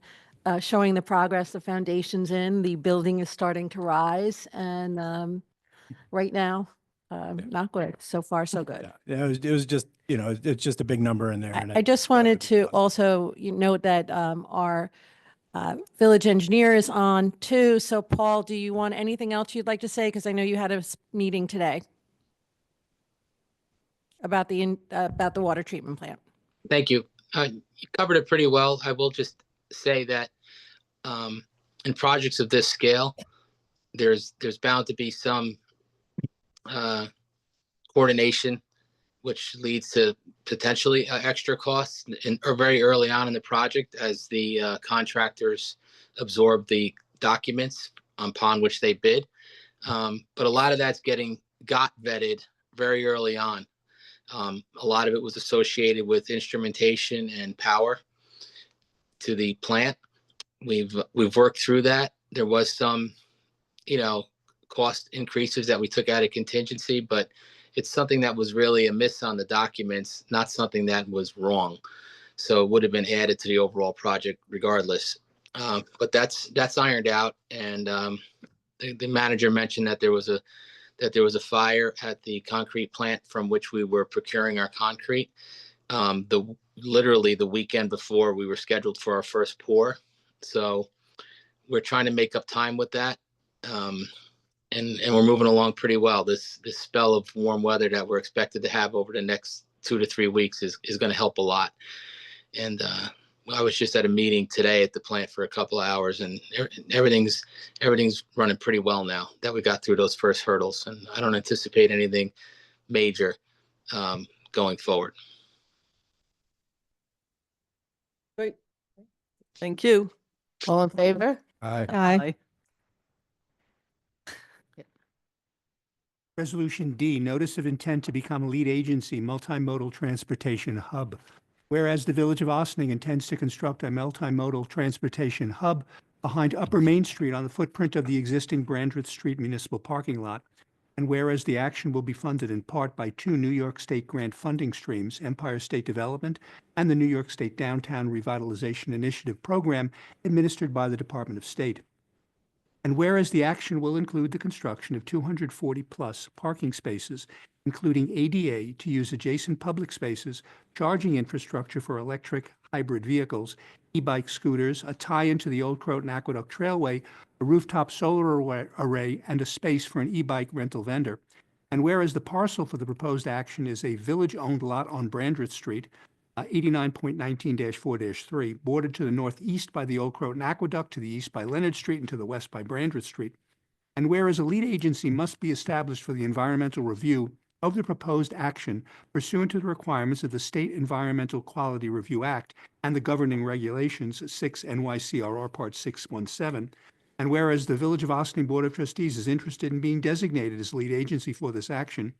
Speaker 14: showing the progress the foundation's in. The building is starting to rise, and right now, not good. So far, so good.
Speaker 12: Yeah, it was just, it's just a big number in there. And
Speaker 14: I just wanted to also note that our village engineer is on too. So Paul, do you want anything else you'd like to say? Because I know you had a meeting today about the water treatment plant.
Speaker 18: Thank you. You covered it pretty well. I will just say that in projects of this scale, there's bound to be some coordination, which leads to potentially extra costs or very early on in the project as the contractors absorb the documents upon which they bid. But a lot of that's got vetted very early on. A lot of it was associated with instrumentation and power to the plant. We've worked through that. There was some, cost increases that we took out of contingency, but it's something that was really a miss on the documents, not something that was wrong. So it would have been added to the overall project regardless. But that's ironed out. And the manager mentioned that there was a fire at the concrete plant from which we were procuring our concrete. Literally the weekend before we were scheduled for our first pour. So we're trying to make up time with that. And we're moving along pretty well. This spell of warm weather that we're expected to have over the next 2 to 3 weeks is going to help a lot. And I was just at a meeting today at the plant for a couple of hours, and everything's running pretty well now that we got through those first hurdles. And I don't anticipate anything major going forward.
Speaker 1: great. Thank you.
Speaker 2: All in favor?
Speaker 11: Aye.
Speaker 6: Aye.
Speaker 4: Resolution D, notice of intent to become lead agency, multimodal transportation hub. Whereas the Village of Ossining intends to construct a multimodal transportation hub behind Upper Main Street on the footprint of the existing Brandreth Street municipal parking lot. And whereas the action will be funded in part by 2 New York State grant funding streams, Empire State Development and the New York State Downtown Revitalization Initiative program administered by the Department of State. And whereas the action will include the construction of 240-plus parking spaces including ADA, to use adjacent public spaces, charging infrastructure for electric hybrid vehicles, e-bike scooters, a tie-in to the Old Croton Aqueduct Trailway, a rooftop solar array, and a space for an e-bike rental vendor. And whereas the parcel for the proposed action is a village-owned lot on Brandreth Street, 89.19-4-3, bordered to the northeast by the Old Croton Aqueduct, to the east by Leonard Street, and to the west by Brandreth Street. And whereas a lead agency must be established for the environmental review of the proposed action pursuant to the requirements of the State Environmental Quality Review Act and the governing regulations, 6 NYCRR Part 617, and whereas the Village of Ossining Board of Trustees is interested in being designated as lead agency for this action,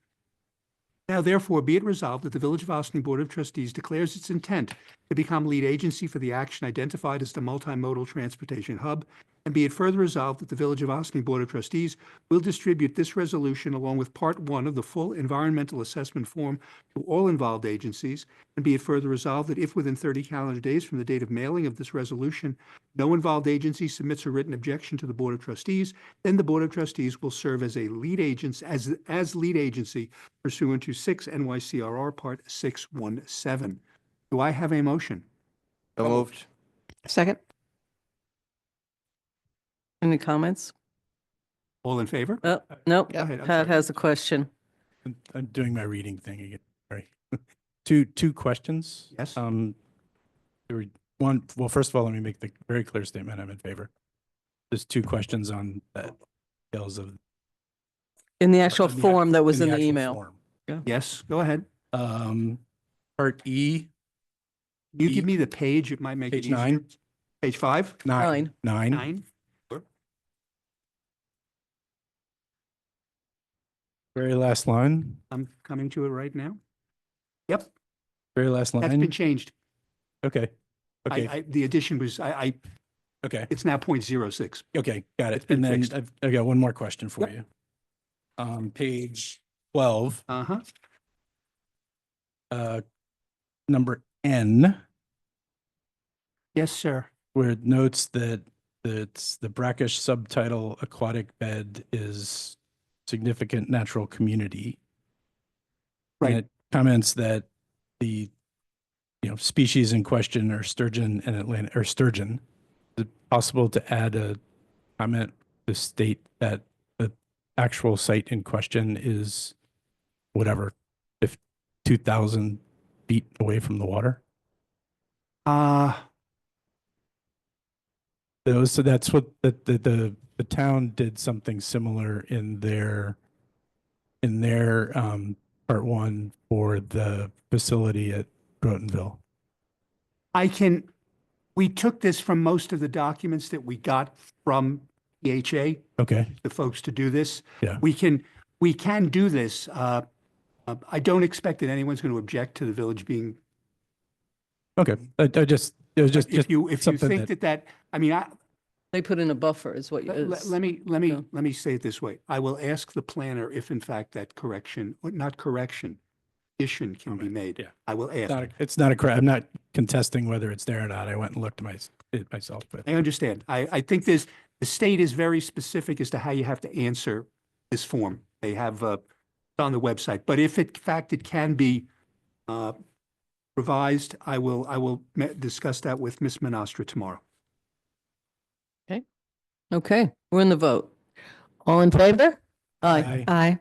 Speaker 4: now therefore be it resolved that the Village of Ossining Board of Trustees declares its intent to become lead agency for the action identified as the multimodal transportation hub, and be it further resolved that the Village of Ossining Board of Trustees will distribute this resolution along with Part 1 of the full environmental assessment form to all involved agencies, and be it further resolved that if within 30 calendar days from the date of mailing of this resolution, no involved agency submits a written objection to the Board of Trustees, then the Board of Trustees will serve as a lead agency, as lead agency pursuant to 6 NYCRR Part 617. Do I have a motion?
Speaker 13: So moved.
Speaker 6: Second?
Speaker 1: Any comments?
Speaker 4: All in favor?
Speaker 1: Nope.
Speaker 4: Go ahead, I'm
Speaker 1: Pat
Speaker 4: sorry.
Speaker 1: has a question.
Speaker 12: I'm doing my reading thing again. Sorry. Two questions.
Speaker 4: Yes.
Speaker 12: There were one, well, first of all, let me make the very clear statement. I'm in favor. Just two questions on the details of.
Speaker 1: In the actual
Speaker 12: in the
Speaker 1: form
Speaker 12: actual-
Speaker 1: that was in the
Speaker 12: actual
Speaker 1: email.
Speaker 12: form.
Speaker 4: Yes, go ahead.
Speaker 12: Part E.
Speaker 4: You give me the page, it might make it
Speaker 12: Page
Speaker 4: easier.
Speaker 12: 9.
Speaker 4: Page 5?
Speaker 12: Nine.
Speaker 4: 9? Sure.
Speaker 12: Very last line.
Speaker 4: I'm coming to it right now. Yep,
Speaker 12: Very last line.
Speaker 4: that's been changed.
Speaker 12: Okay. Okay.
Speaker 4: The addition was,
Speaker 12: Okay.
Speaker 4: it's now 0.06.
Speaker 12: Okay. Got it.
Speaker 4: It's been
Speaker 12: And then
Speaker 4: fixed.
Speaker 12: I've got one more question for
Speaker 4: Yep.
Speaker 12: you. Page 12,
Speaker 4: Uh-huh.
Speaker 12: number N,
Speaker 4: Yes, sir.
Speaker 12: where it notes that it's the brackish subtitle aquatic bed is significant natural community.
Speaker 4: Right.
Speaker 12: And it comments that the, species in question are sturgeon and Atlantic, or sturgeon. Is it possible to add a comment to state that the actual site in question is whatever, if 2,000 feet away from the water? So that's what the town did something similar in their part 1 for the facility at Grotonville.
Speaker 4: We took this from most of the documents that we got from EHA,
Speaker 12: Okay.
Speaker 4: the folks to do this.
Speaker 12: Yeah.
Speaker 4: We can do this. I don't expect that anyone's going to object to the village being,
Speaker 12: Okay. It was just
Speaker 4: if you
Speaker 12: something
Speaker 4: think that, I mean,
Speaker 1: They put in a buffer is what you.
Speaker 4: let me say it this way. I will ask the planner if in fact that correction, or not correction, addition can be made.
Speaker 12: Yeah.
Speaker 4: I will ask.
Speaker 12: it's not I'm not contesting whether it's there or not. I went and looked it myself, but
Speaker 4: I understand. I think the state is very specific as to how you have to answer this form. They have, it's on the website, but if in fact it can be, revised, I will discuss that with Ms. Menastra tomorrow.
Speaker 1: Okay, we're in the vote. All in favor?
Speaker 12: Aye.
Speaker 6: Aye.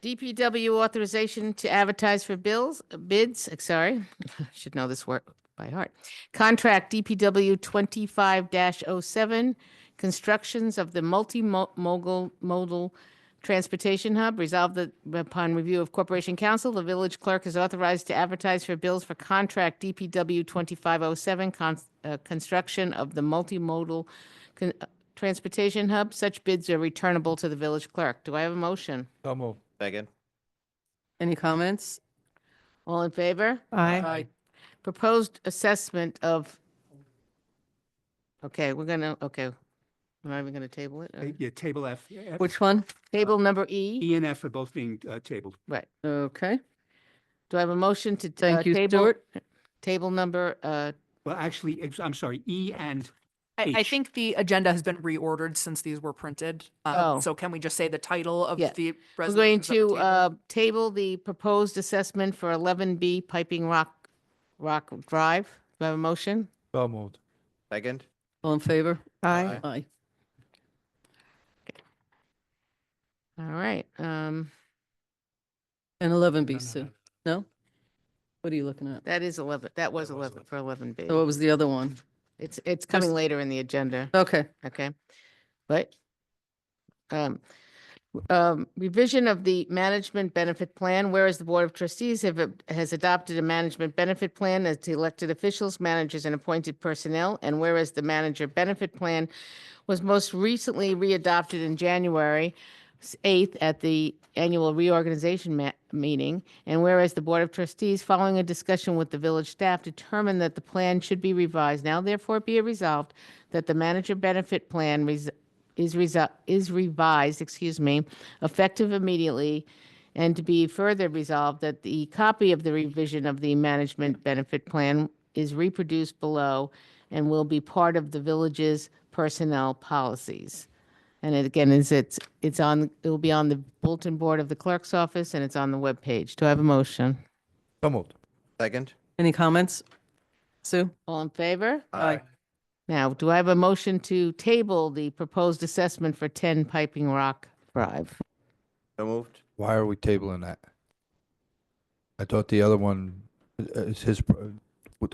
Speaker 2: DPW authorization to advertise for bids, sorry, should know this word by heart. Contract DPW 25-07, constructions of the multimodal transportation hub. Resolved that upon review of Corporation Council, the village clerk is authorized to advertise for bills for contract DPW 2507, construction of the multimodal transportation hub. Such bids are returnable to the village clerk. Do I have a motion?
Speaker 13: So moved. Second.
Speaker 1: Any comments?
Speaker 2: All in favor?
Speaker 6: Aye.
Speaker 2: Proposed assessment of, okay, we're not even gonna table it?
Speaker 4: Yeah, table F.
Speaker 1: Which one?
Speaker 2: Table number E,
Speaker 4: E and F are both being tabled.
Speaker 2: right.
Speaker 1: Okay,
Speaker 2: Do I have a motion to
Speaker 1: Thank you,
Speaker 2: table?
Speaker 1: Stuart.
Speaker 2: Table number,
Speaker 4: Well, actually, I'm sorry, E and
Speaker 8: I
Speaker 4: H.
Speaker 8: think the agenda has been reordered since these were printed.
Speaker 2: Oh.
Speaker 8: So can we just say the title of
Speaker 2: Yeah.
Speaker 8: the
Speaker 2: We're going
Speaker 8: resolutions that we're
Speaker 2: to
Speaker 8: tabling?
Speaker 2: table the proposed assessment for 11B Piping Rock Drive. Do I have a motion?
Speaker 11: So moved.
Speaker 13: Second?
Speaker 1: All in favor?
Speaker 2: Aye.
Speaker 1: Aye.
Speaker 2: All right.
Speaker 1: And 11B, Sue? No? What are you looking at?
Speaker 2: That is 11. That was 11 for 11B.
Speaker 1: So what was the other one?
Speaker 2: It's coming later in the agenda.
Speaker 1: Okay.
Speaker 2: Okay. But revision of the management benefit plan, whereas the Board of Trustees has adopted a management benefit plan as to elected officials, managers, and appointed personnel, and whereas the manager benefit plan was most recently readopted in January 8th at the annual reorganization meeting, and whereas the Board of Trustees, following a discussion with the village staff, determined that the plan should be revised, now therefore be it resolved that the manager benefit plan is revised, effective immediately, and to be further resolved that the copy of the revision of the management benefit plan is reproduced below and will be part of the village's personnel policies. And it again it will be on the bulletin board of the clerk's office, and it's on the webpage. Do I have a motion?
Speaker 11: So moved.
Speaker 13: Second?
Speaker 1: Any comments? Sue?
Speaker 2: All in favor?
Speaker 1: Aye.
Speaker 2: Now, do I have a motion to table the proposed assessment for 10 Piping Rock Drive?
Speaker 13: So moved.
Speaker 11: Why are we tabling that? I thought the other one is his, we're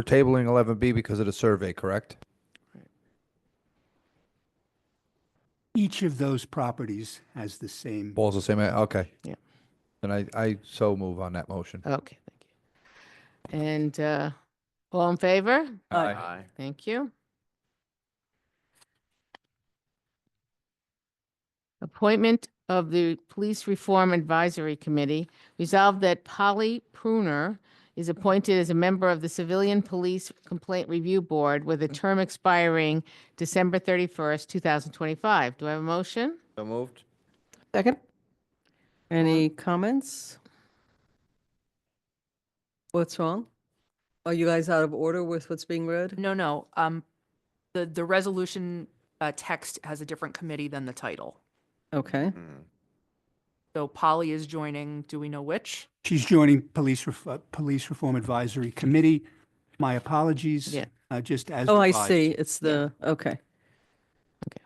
Speaker 11: tabling 11B because of the survey, correct?
Speaker 4: Each of those properties has the same.
Speaker 11: Ball's the same, okay.
Speaker 2: Yeah.
Speaker 11: Then I so move on that motion.
Speaker 2: Okay, thank you. And all in favor?
Speaker 13: Aye.
Speaker 2: Thank you. Appointment of the Police Reform Advisory Committee. Resolved that Polly Pruner is appointed as a member of the Civilian Police Complaint Review Board with a term expiring December 31st, 2025. Do I have a motion?
Speaker 13: So moved.
Speaker 6: Second?
Speaker 1: Any comments? What's wrong? Are you guys out of order with what's being read?
Speaker 8: No. The resolution text has a different committee than the title.
Speaker 1: Okay.
Speaker 8: So Polly is joining, do we know which?
Speaker 4: She's joining Police Reform Advisory Committee. My apologies.
Speaker 2: Yeah.
Speaker 4: Just as.
Speaker 1: Oh, I
Speaker 4: revised.
Speaker 1: see. It's the, okay. Okay.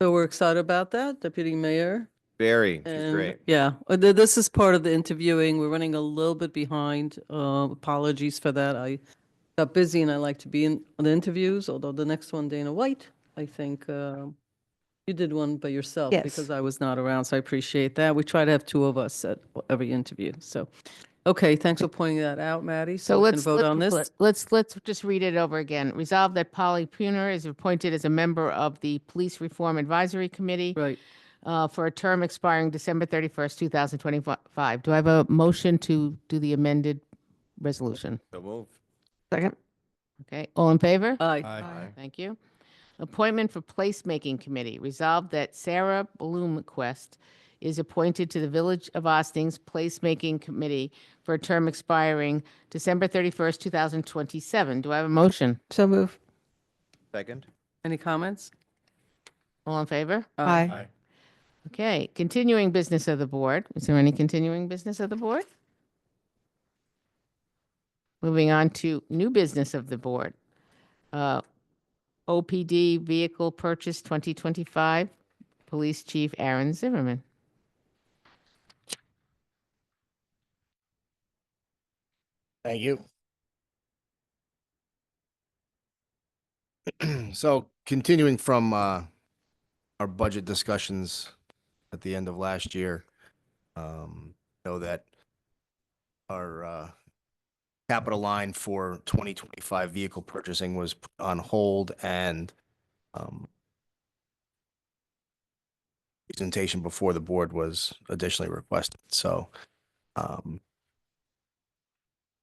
Speaker 1: So we're excited about that, Deputy Mayor.
Speaker 13: Very. She's
Speaker 1: And
Speaker 13: great.
Speaker 1: yeah, this is part of the interviewing. We're running a little bit behind. Apologies for that. I got busy and I like to be in the interviews, although the next one, Dana White, I think you did one by yourself
Speaker 6: Yes.
Speaker 1: because I was not around, so I appreciate that. We try to have two of us at every interview, so. Okay, thanks for pointing that out, Maddie.
Speaker 2: So
Speaker 1: we can
Speaker 2: let's
Speaker 1: vote on this.
Speaker 2: Let's just read it over again. Resolved that Polly Pruner is appointed as a member of the Police Reform Advisory Committee.
Speaker 1: Right.
Speaker 2: For a term expiring December 31st, 2025. Do I have a motion to do the amended resolution?
Speaker 13: So moved.
Speaker 6: Second?
Speaker 2: Okay, all in favor?
Speaker 1: Aye.
Speaker 2: Thank you. Appointment for Placemaking Committee. Resolved that Sarah Bloomquist is appointed to the Village of Austin's Placemaking Committee for a term expiring December 31st, 2027. Do I have a motion?
Speaker 6: So move.
Speaker 13: Second?
Speaker 1: Any comments?
Speaker 2: All in favor?
Speaker 6: Aye.
Speaker 2: Okay, continuing business of the board. Is there any continuing business of the board? Moving on to new business of the board. OPD Vehicle Purchase 2025, Police Chief Aaron Zimmerman.
Speaker 15: Thank you. So continuing from our budget discussions at the end of last year, know that our capital line for 2025 vehicle purchasing was put on hold, and presentation before the board was additionally requested. So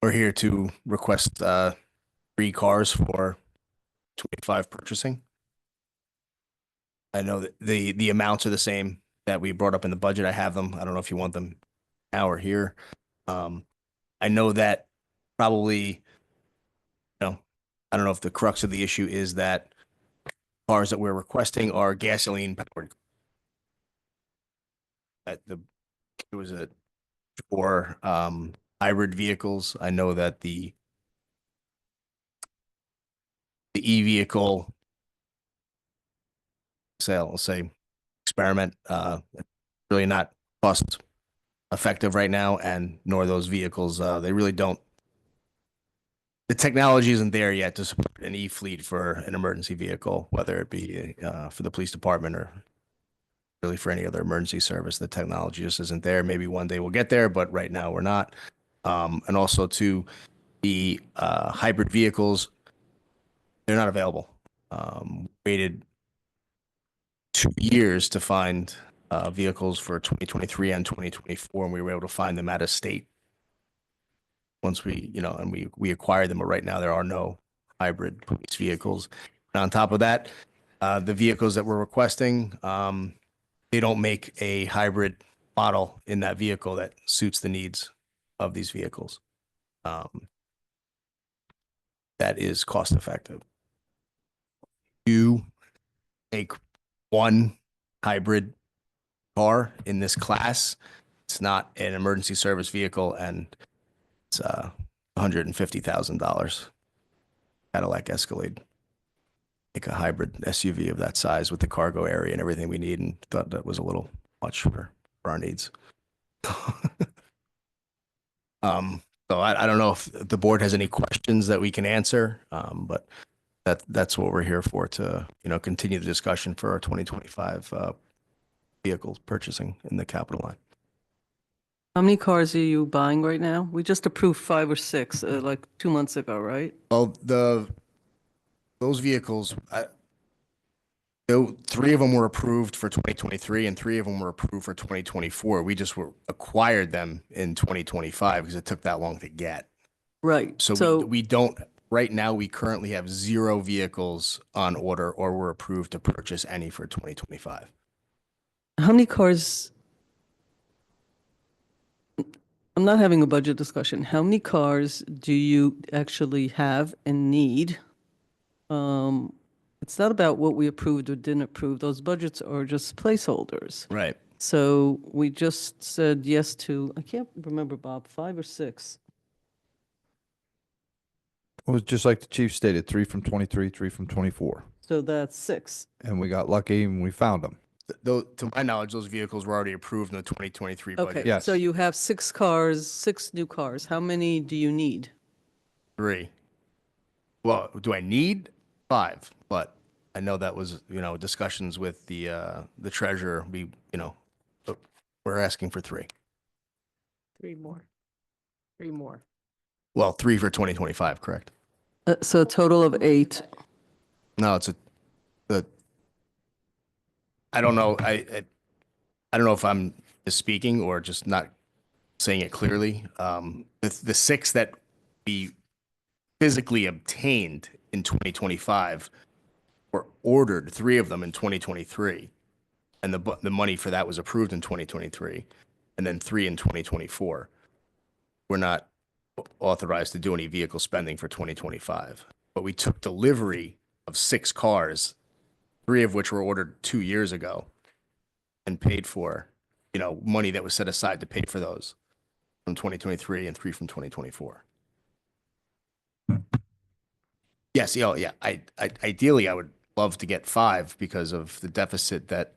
Speaker 15: we're here to request 3 cars for 25 purchasing. I know that the amounts are the same that we brought up in the budget. I have them. I don't know if you want them now or here. I know that probably, I don't know if the crux of the issue is that cars that we're requesting are gasoline powered. It was for hybrid vehicles. I know that the e-vehicle sale, I'll say experiment, really not cost effective right now, and nor those vehicles. They really don't. The technology isn't there yet to support an e-fleet for an emergency vehicle, whether it be for the police department or really for any other emergency service. The technology just isn't there. Maybe one day we'll get there, but right now we're not. And also to the hybrid vehicles, they're not available. Waited 2 years to find vehicles for 2023 and 2024, and we were able to find them out of state. Once we, and we acquired them, but right now there are no hybrid police vehicles. And on top of that, the vehicles that we're requesting, they don't make a hybrid model in that vehicle that suits the needs of these vehicles. That is cost effective. You take one hybrid car in this class, it's not an emergency service vehicle, and it's $150,000 Cadillac Escalade. Like a hybrid SUV of that size with the cargo area and everything we need, and thought that was a little much for our needs. So I don't know if the board has any questions that we can answer, but that's what we're here for, to continue the discussion for our 2025 vehicles purchasing in the capital line.
Speaker 1: How many cars are you buying right now? We just approved 5 or 6, like 2 months ago, right?
Speaker 15: Well, those vehicles, 3 of them were approved for 2023 and 3 of them were approved for 2024. We just acquired them in 2025 because it took that long to get.
Speaker 1: Right.
Speaker 15: So we don't, right now, we currently have 0 vehicles on order or were approved to purchase any for 2025.
Speaker 1: How many cars? I'm not having a budget discussion. How many cars do you actually have and need? It's not about what we approved or didn't approve. Those budgets are just placeholders.
Speaker 15: Right.
Speaker 1: So we just said yes to, I can't remember, Bob, 5 or 6.
Speaker 11: It was just like the chief stated, 3 from 23, 3 from 24.
Speaker 1: So that's 6.
Speaker 11: And we got lucky and we found them.
Speaker 15: Though, to my knowledge, those vehicles were already approved in the 2023 budget.
Speaker 1: Okay, so you have 6 cars, 6 new cars. How many do you need?
Speaker 15: 3. Well, do I need 5? But I know that was, discussions with the treasurer. We're asking for 3.
Speaker 2: 3 more. 3 more.
Speaker 15: Well, 3 for 2025, correct?
Speaker 1: So a total of 8.
Speaker 15: No, I don't know. I don't know if I'm misspeaking or just not saying it clearly. The 6 that we physically obtained in 2025 were ordered, 3 of them in 2023, and the money for that was approved in 2023, and then 3 in 2024. We're not authorized to do any vehicle spending for 2025, but we took delivery of 6 cars, 3 of which were ordered 2 years ago, and paid for, money that was set aside to pay for those from 2023 and 3 from 2024. Yes, yeah. Ideally, I would love to get 5 because of the deficit that,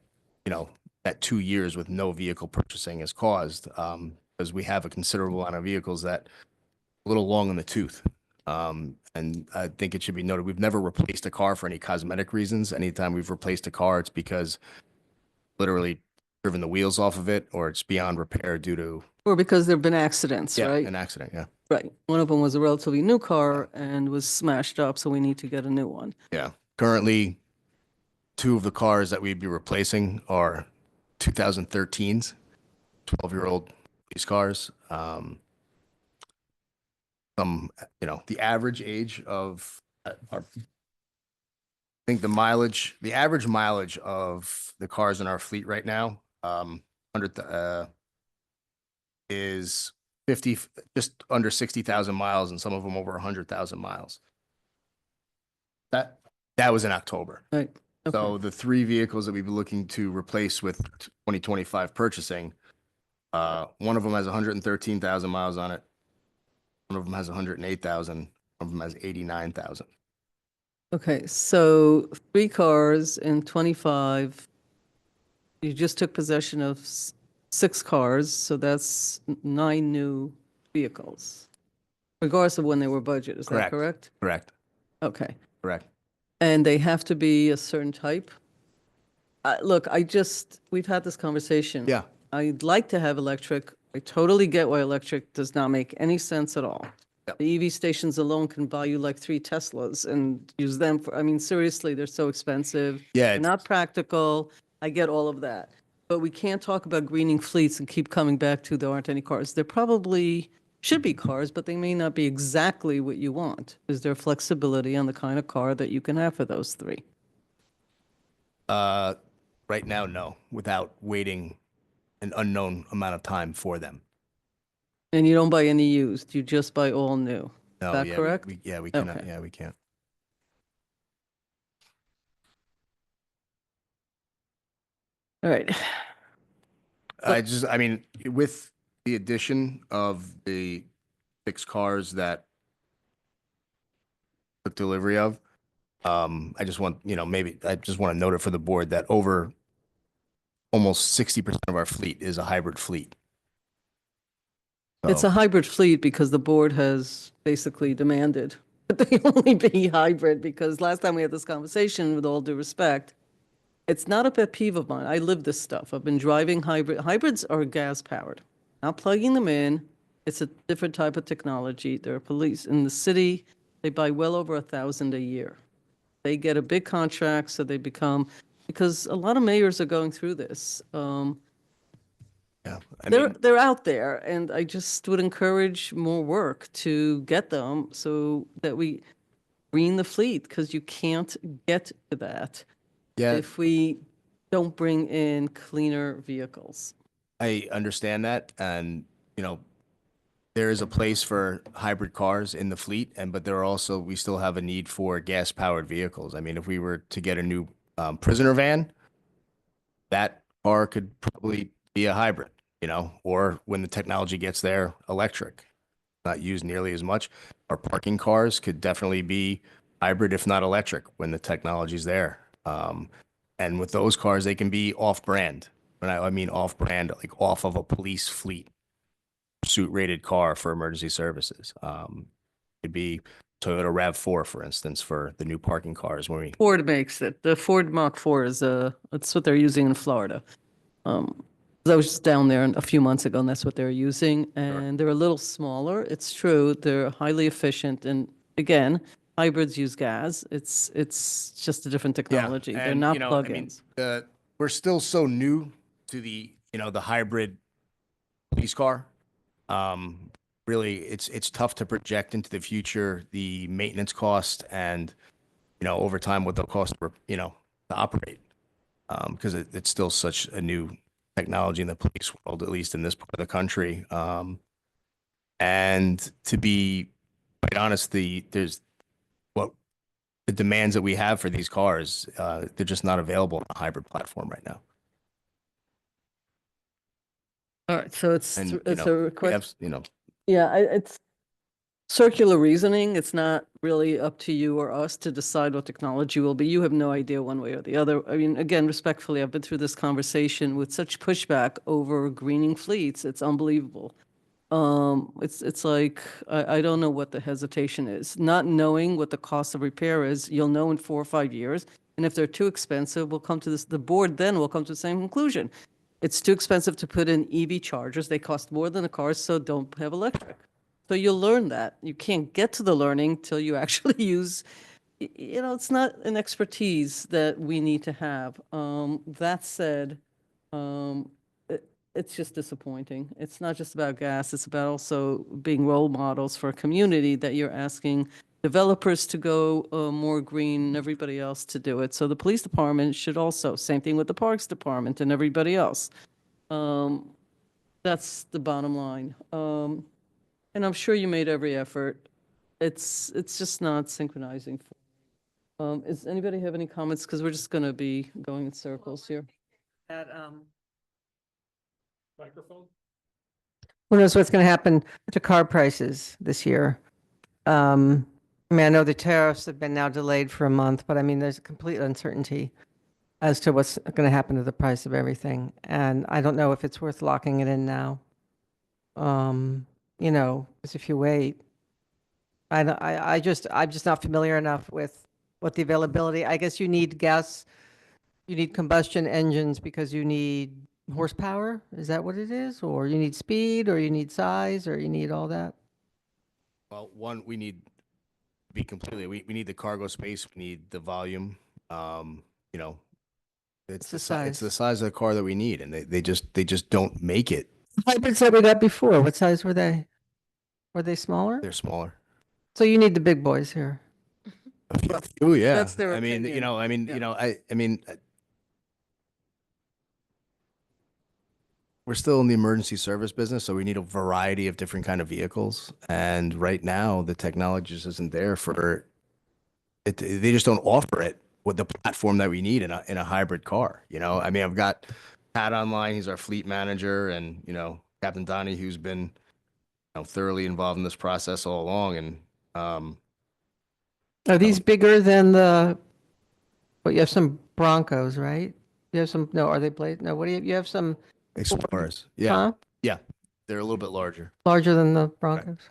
Speaker 15: that 2 years with no vehicle purchasing has caused. Because we have a considerable amount of vehicles that a little long in the tooth. And I think it should be noted, we've never replaced a car for any cosmetic reasons. Anytime we've replaced a car, it's because literally driven the wheels off of it, or it's beyond repair due to
Speaker 1: Or because there've been accidents, right?
Speaker 15: an accident. Yeah.
Speaker 1: Right. One of them was a relatively new car and was smashed up, so we need to get a new one.
Speaker 15: Yeah. Currently, 2 of the cars that we'd be replacing are 2013s, 12-year-old police cars. The average age of I think the average mileage of the cars in our fleet right now, is 50, just under 60,000 miles, and some of them over 100,000 miles. That was in October.
Speaker 1: Right.
Speaker 15: So the 3 vehicles that we've been looking to replace with 2025 purchasing, one of them has 113,000 miles on it. One of them has 108,000. One of them has 89,000.
Speaker 1: Okay, so 3 cars in 25. You just took possession of 6 cars, so that's 9 new vehicles, regardless of when they were budgeted. Is that correct?
Speaker 15: Correct.
Speaker 1: Okay.
Speaker 15: Correct.
Speaker 1: And they have to be a certain type? Look, we've had this conversation.
Speaker 15: Yeah.
Speaker 1: I'd like to have electric. I totally get why electric does not make any sense at all. The EV stations alone can buy you like 3 Teslas and use them for, I mean, seriously, they're so expensive.
Speaker 15: Yeah,
Speaker 1: They're not practical. I get all of that. But we can't talk about greening fleets and keep coming back to there aren't any cars. There probably should be cars, but they may not be exactly what you want. Is there flexibility on the kind of car that you can have for those 3?
Speaker 15: Right now, no, without waiting an unknown amount of time for them.
Speaker 1: And you don't buy any used, you just buy all new.
Speaker 15: No,
Speaker 1: Is that
Speaker 15: yeah,
Speaker 1: correct?
Speaker 15: we cannot.
Speaker 1: Okay.
Speaker 15: Yeah, we can't.
Speaker 1: All right.
Speaker 15: I mean, with the addition of the 6 cars that took delivery of, I just want, maybe I just want to note it for the board that over almost 60% of our fleet is a hybrid fleet.
Speaker 1: It's a hybrid fleet because the board has basically demanded that they only be hybrid, because last time we had this conversation, with all due respect, it's not a pet peeve of mine. I live this stuff. I've been driving hybrid. Hybrids are gas powered. Not plugging them in. It's a different type of technology. There are police in the city. They buy well over 1,000 a year. They get a big contract, so they become, because a lot of mayors are going through this.
Speaker 15: Yeah,
Speaker 1: They're out there, and I just would encourage more work to get them so that we green the fleet, because you can't get to that if we don't bring in cleaner vehicles.
Speaker 15: I understand that, and there is a place for hybrid cars in the fleet, but we still have a need for gas powered vehicles. I mean, if we were to get a new prisoner van, that car could probably be a hybrid, or when the technology gets there, electric, not used nearly as much. Our parking cars could definitely be hybrid, if not electric, when the technology's there. And with those cars, they can be off-brand. When I mean off-brand, like off of a police fleet, pursuit-rated car for emergency services. It'd be Toyota RAV4, for instance, for the new parking cars. When we
Speaker 1: Ford makes it. The Ford Mach 4 is that's what they're using in Florida. I was just down there a few months ago, and that's what they're using. And they're a little smaller. It's true. They're highly efficient. And again, hybrids use gas. It's just a different technology. They're not plug-ins.
Speaker 15: We're still so new to the hybrid police car. Really, it's tough to project into the future the maintenance cost and over time what they'll cost to operate, because it's still such a new technology in the police world, at least in this part of the country. And to be quite honest, the demands that we have for these cars, they're just not available on a hybrid platform right now.
Speaker 1: All right, so it's
Speaker 15: And
Speaker 1: a request.
Speaker 15: we have,
Speaker 1: Yeah, it's circular reasoning. It's not really up to you or us to decide what technology will be. You have no idea one way or the other. I mean, again, respectfully, I've been through this conversation with such pushback over greening fleets. It's unbelievable. It's like, I don't know what the hesitation is. Not knowing what the cost of repair is, you'll know in 4 or 5 years. And if they're too expensive, the board then will come to the same conclusion. It's too expensive to put in EV chargers. They cost more than the cars, so don't have electric. So you'll learn that. You can't get to the learning till you actually use, it's not an expertise that we need to have. That said, it's just disappointing. It's not just about gas. It's about also being role models for a community that you're asking developers to go more green and everybody else to do it. So the police department should also, same thing with the parks department and everybody else. That's the bottom line. And I'm sure you made every effort. It's just not synchronizing. Is anybody have any comments? Because we're just gonna be going in circles here.
Speaker 3: Microphone?
Speaker 6: Who knows what's going to happen to car prices this year? I mean, I know the tariffs have been now delayed for a month, but I mean, there's a complete uncertainty as to what's going to happen to the price of everything. And I don't know if it's worth locking it in now. You know, because if you wait, I'm just not familiar enough with what the availability, I guess you need gas, you need combustion engines because you need horsepower. Is that what it is? Or you need speed, or you need size, or you need all that?
Speaker 15: Well, one, we need to be completely, we need the cargo space, we need the volume. You know, it's
Speaker 6: the
Speaker 15: it's the
Speaker 6: size.
Speaker 15: size of the car that we need, and they just don't make it.
Speaker 6: Hybrids that we got before, what size were they? Were they smaller?
Speaker 15: They're smaller.
Speaker 6: So you need the big boys here.
Speaker 15: Oh, yeah.
Speaker 1: That's their
Speaker 15: I mean,
Speaker 1: opinion.
Speaker 15: I mean, we're still in the emergency service business, so we need a variety of different kind of vehicles. And right now, the technology just isn't there for it. They just don't offer it with the platform that we need in a hybrid car. You know, I mean, I've got Pat online. He's our fleet manager, and Captain Donnie, who's been thoroughly involved in this process all along. And
Speaker 6: Are these bigger than but you have some Broncos, right? You have some, no, are they Blade? No, what do you have some
Speaker 15: Explorers, yeah,
Speaker 6: Huh?
Speaker 15: yeah, they're a little bit larger.
Speaker 6: Larger than the Broncos?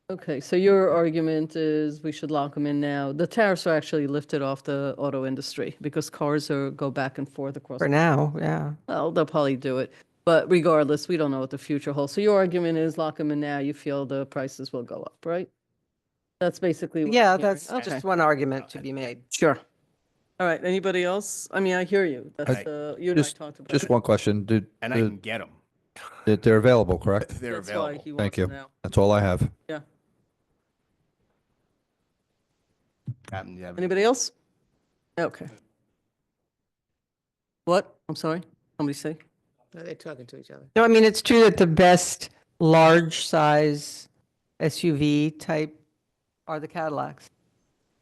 Speaker 1: Okay, so your argument is we should lock them in now. The tariffs are actually lifted off the auto industry because cars go back and forth across.
Speaker 6: For now, yeah.
Speaker 1: Well, they'll probably do it, but regardless, we don't know what the future holds. So your argument is lock them in now. You feel the prices will go up, right? That's basically. what
Speaker 6: Yeah,
Speaker 1: I'm hearing.
Speaker 6: that's
Speaker 1: Okay.
Speaker 6: just one argument to be made.
Speaker 1: Sure. All right, anybody else? I mean, I hear you. That's, you and I
Speaker 11: Just,
Speaker 1: talked about
Speaker 11: just
Speaker 1: it.
Speaker 11: one question.
Speaker 15: And I can get them.
Speaker 11: They're available, correct?
Speaker 15: They're
Speaker 1: That's why
Speaker 15: available.
Speaker 1: he
Speaker 11: Thank
Speaker 1: wants
Speaker 11: you.
Speaker 1: them now.
Speaker 11: That's all I have.
Speaker 1: Yeah.
Speaker 15: Captain, you have
Speaker 1: Anybody else? Okay. What? I'm sorry? Somebody say?
Speaker 2: Are they talking to each other?
Speaker 6: No, I mean, it's true that the best large size SUV type are the Cadillacs.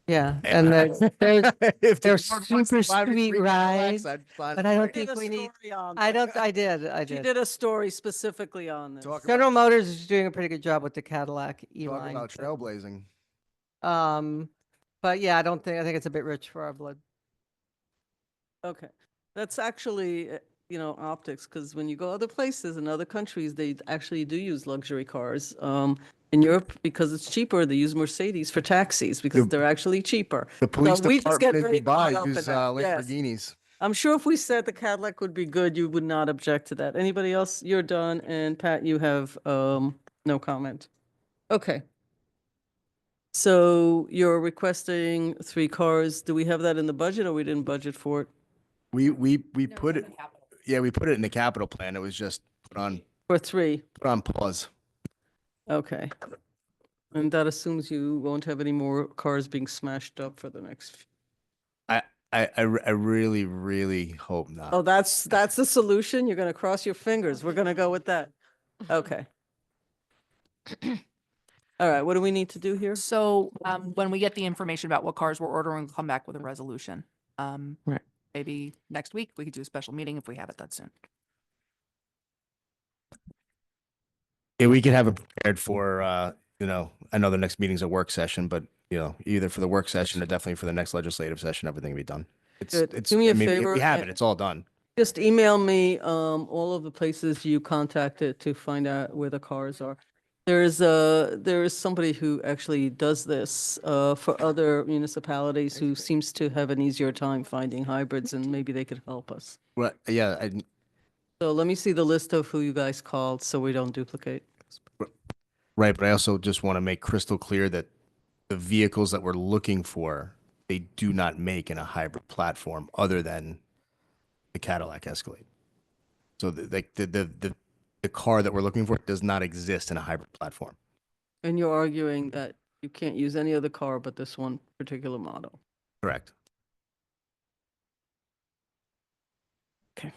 Speaker 6: Yeah, and they're
Speaker 15: If
Speaker 6: they're
Speaker 15: the board wants
Speaker 6: super
Speaker 15: to buy me
Speaker 6: sweet
Speaker 15: 3 Cadillacs,
Speaker 6: rides,
Speaker 15: I'd sign
Speaker 6: but I don't
Speaker 1: I did
Speaker 6: think
Speaker 1: a
Speaker 6: we need,
Speaker 1: story on
Speaker 6: I
Speaker 1: that.
Speaker 6: don't, I did, I
Speaker 1: She
Speaker 6: did.
Speaker 1: did a story specifically on this.
Speaker 15: Talk
Speaker 6: General Motors is doing a pretty good job with the Cadillac
Speaker 15: Talk
Speaker 6: E-Line.
Speaker 15: about trailblazing.
Speaker 6: But yeah, I think it's a bit rich for our blood.
Speaker 1: Okay. That's actually, optics, because when you go other places in other countries, they actually do use luxury cars. In Europe, because it's cheaper, they use Mercedes for taxis because they're actually cheaper.
Speaker 15: The police
Speaker 1: we just get
Speaker 15: department in
Speaker 1: very caught
Speaker 15: Dubai
Speaker 1: up in
Speaker 15: use
Speaker 1: that. Yes.
Speaker 15: Lamborghinis.
Speaker 1: I'm sure if we said the Cadillac would be good, you would not object to that. Anybody else? You're done. And Pat, you have no comment. Okay. So you're requesting 3 cars. Do we have that in the budget or we didn't budget for it?
Speaker 15: We put it. Yeah, we put it in the capital plan. It was just put on
Speaker 1: For 3?
Speaker 15: pause.
Speaker 1: Okay. And that assumes you won't have any more cars being smashed up for the next.
Speaker 15: I really, really hope not.
Speaker 1: Oh, that's the solution? You're going to cross your fingers. We're going to go with that. Okay. All right, what do we need to do here?
Speaker 8: So when we get the information about what cars we're ordering, we'll come back with a resolution.
Speaker 1: Right.
Speaker 8: Maybe next week, we could do a special meeting if we have it that soon.
Speaker 15: Yeah, we could have it prepared for, I know the next meeting's a work session, but, either for the work session or definitely for the next legislative session, everything will be done.
Speaker 1: Good. Do me a
Speaker 15: I mean,
Speaker 1: favor
Speaker 15: we have
Speaker 1: and-
Speaker 15: it. It's all done.
Speaker 1: Just email me all of the places you contacted to find out where the cars are. There is somebody who actually does this for other municipalities who seems to have an easier time finding hybrids, and maybe they could help us.
Speaker 15: Well, yeah,
Speaker 1: So let me see the list of who you guys called so we don't duplicate.
Speaker 15: right. But I also just want to make crystal clear that the vehicles that we're looking for, they do not make in a hybrid platform other than the Cadillac Escalade. So the car that we're looking for does not exist in a hybrid platform.
Speaker 1: And you're arguing that you can't use any other car but this one particular model.
Speaker 15: Correct.
Speaker 1: Okay.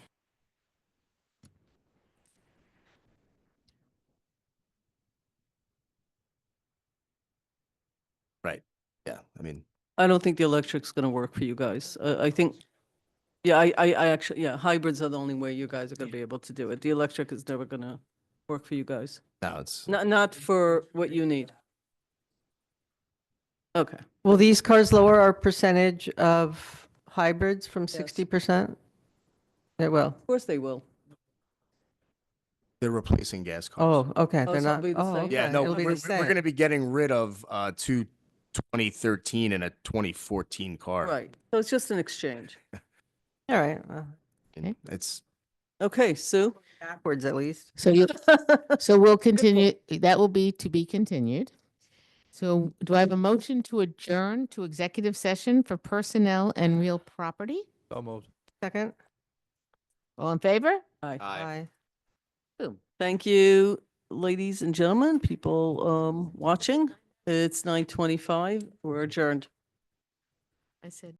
Speaker 15: Right. Yeah, I mean,
Speaker 1: I don't think the electric's gonna work for you guys. I think, yeah, I actually, yeah, hybrids are the only way you guys are gonna be able to do it. The electric is never gonna work for you guys.
Speaker 15: no, it's,
Speaker 1: Not for what you need. Okay.
Speaker 6: Will these cars lower our percentage of hybrids from
Speaker 1: Yes.
Speaker 6: 60%? It will.
Speaker 1: Of course they will.
Speaker 15: they're replacing gas cars.
Speaker 6: Oh, okay,
Speaker 1: Oh,
Speaker 6: they're
Speaker 1: so it'll
Speaker 6: not,
Speaker 1: be the
Speaker 6: oh,
Speaker 1: same?
Speaker 6: okay.
Speaker 15: Yeah, no,
Speaker 6: It'll be
Speaker 15: we're
Speaker 6: the same.
Speaker 15: going to be getting rid of two 2013 and a 2014 car.
Speaker 1: Right. So it's just an exchange.
Speaker 6: All right, well,
Speaker 15: And it's
Speaker 1: Okay, Sue?
Speaker 6: backwards at least.
Speaker 2: So you, so we'll continue, that will be to be continued. So do I have a motion to adjourn to executive session for personnel and real property?
Speaker 11: So moved.
Speaker 6: Second?
Speaker 2: All in favor?
Speaker 1: Aye.
Speaker 6: Aye.
Speaker 1: Boom. Thank you, ladies and gentlemen, people watching. It's 9:25. We're adjourned.
Speaker 2: I said.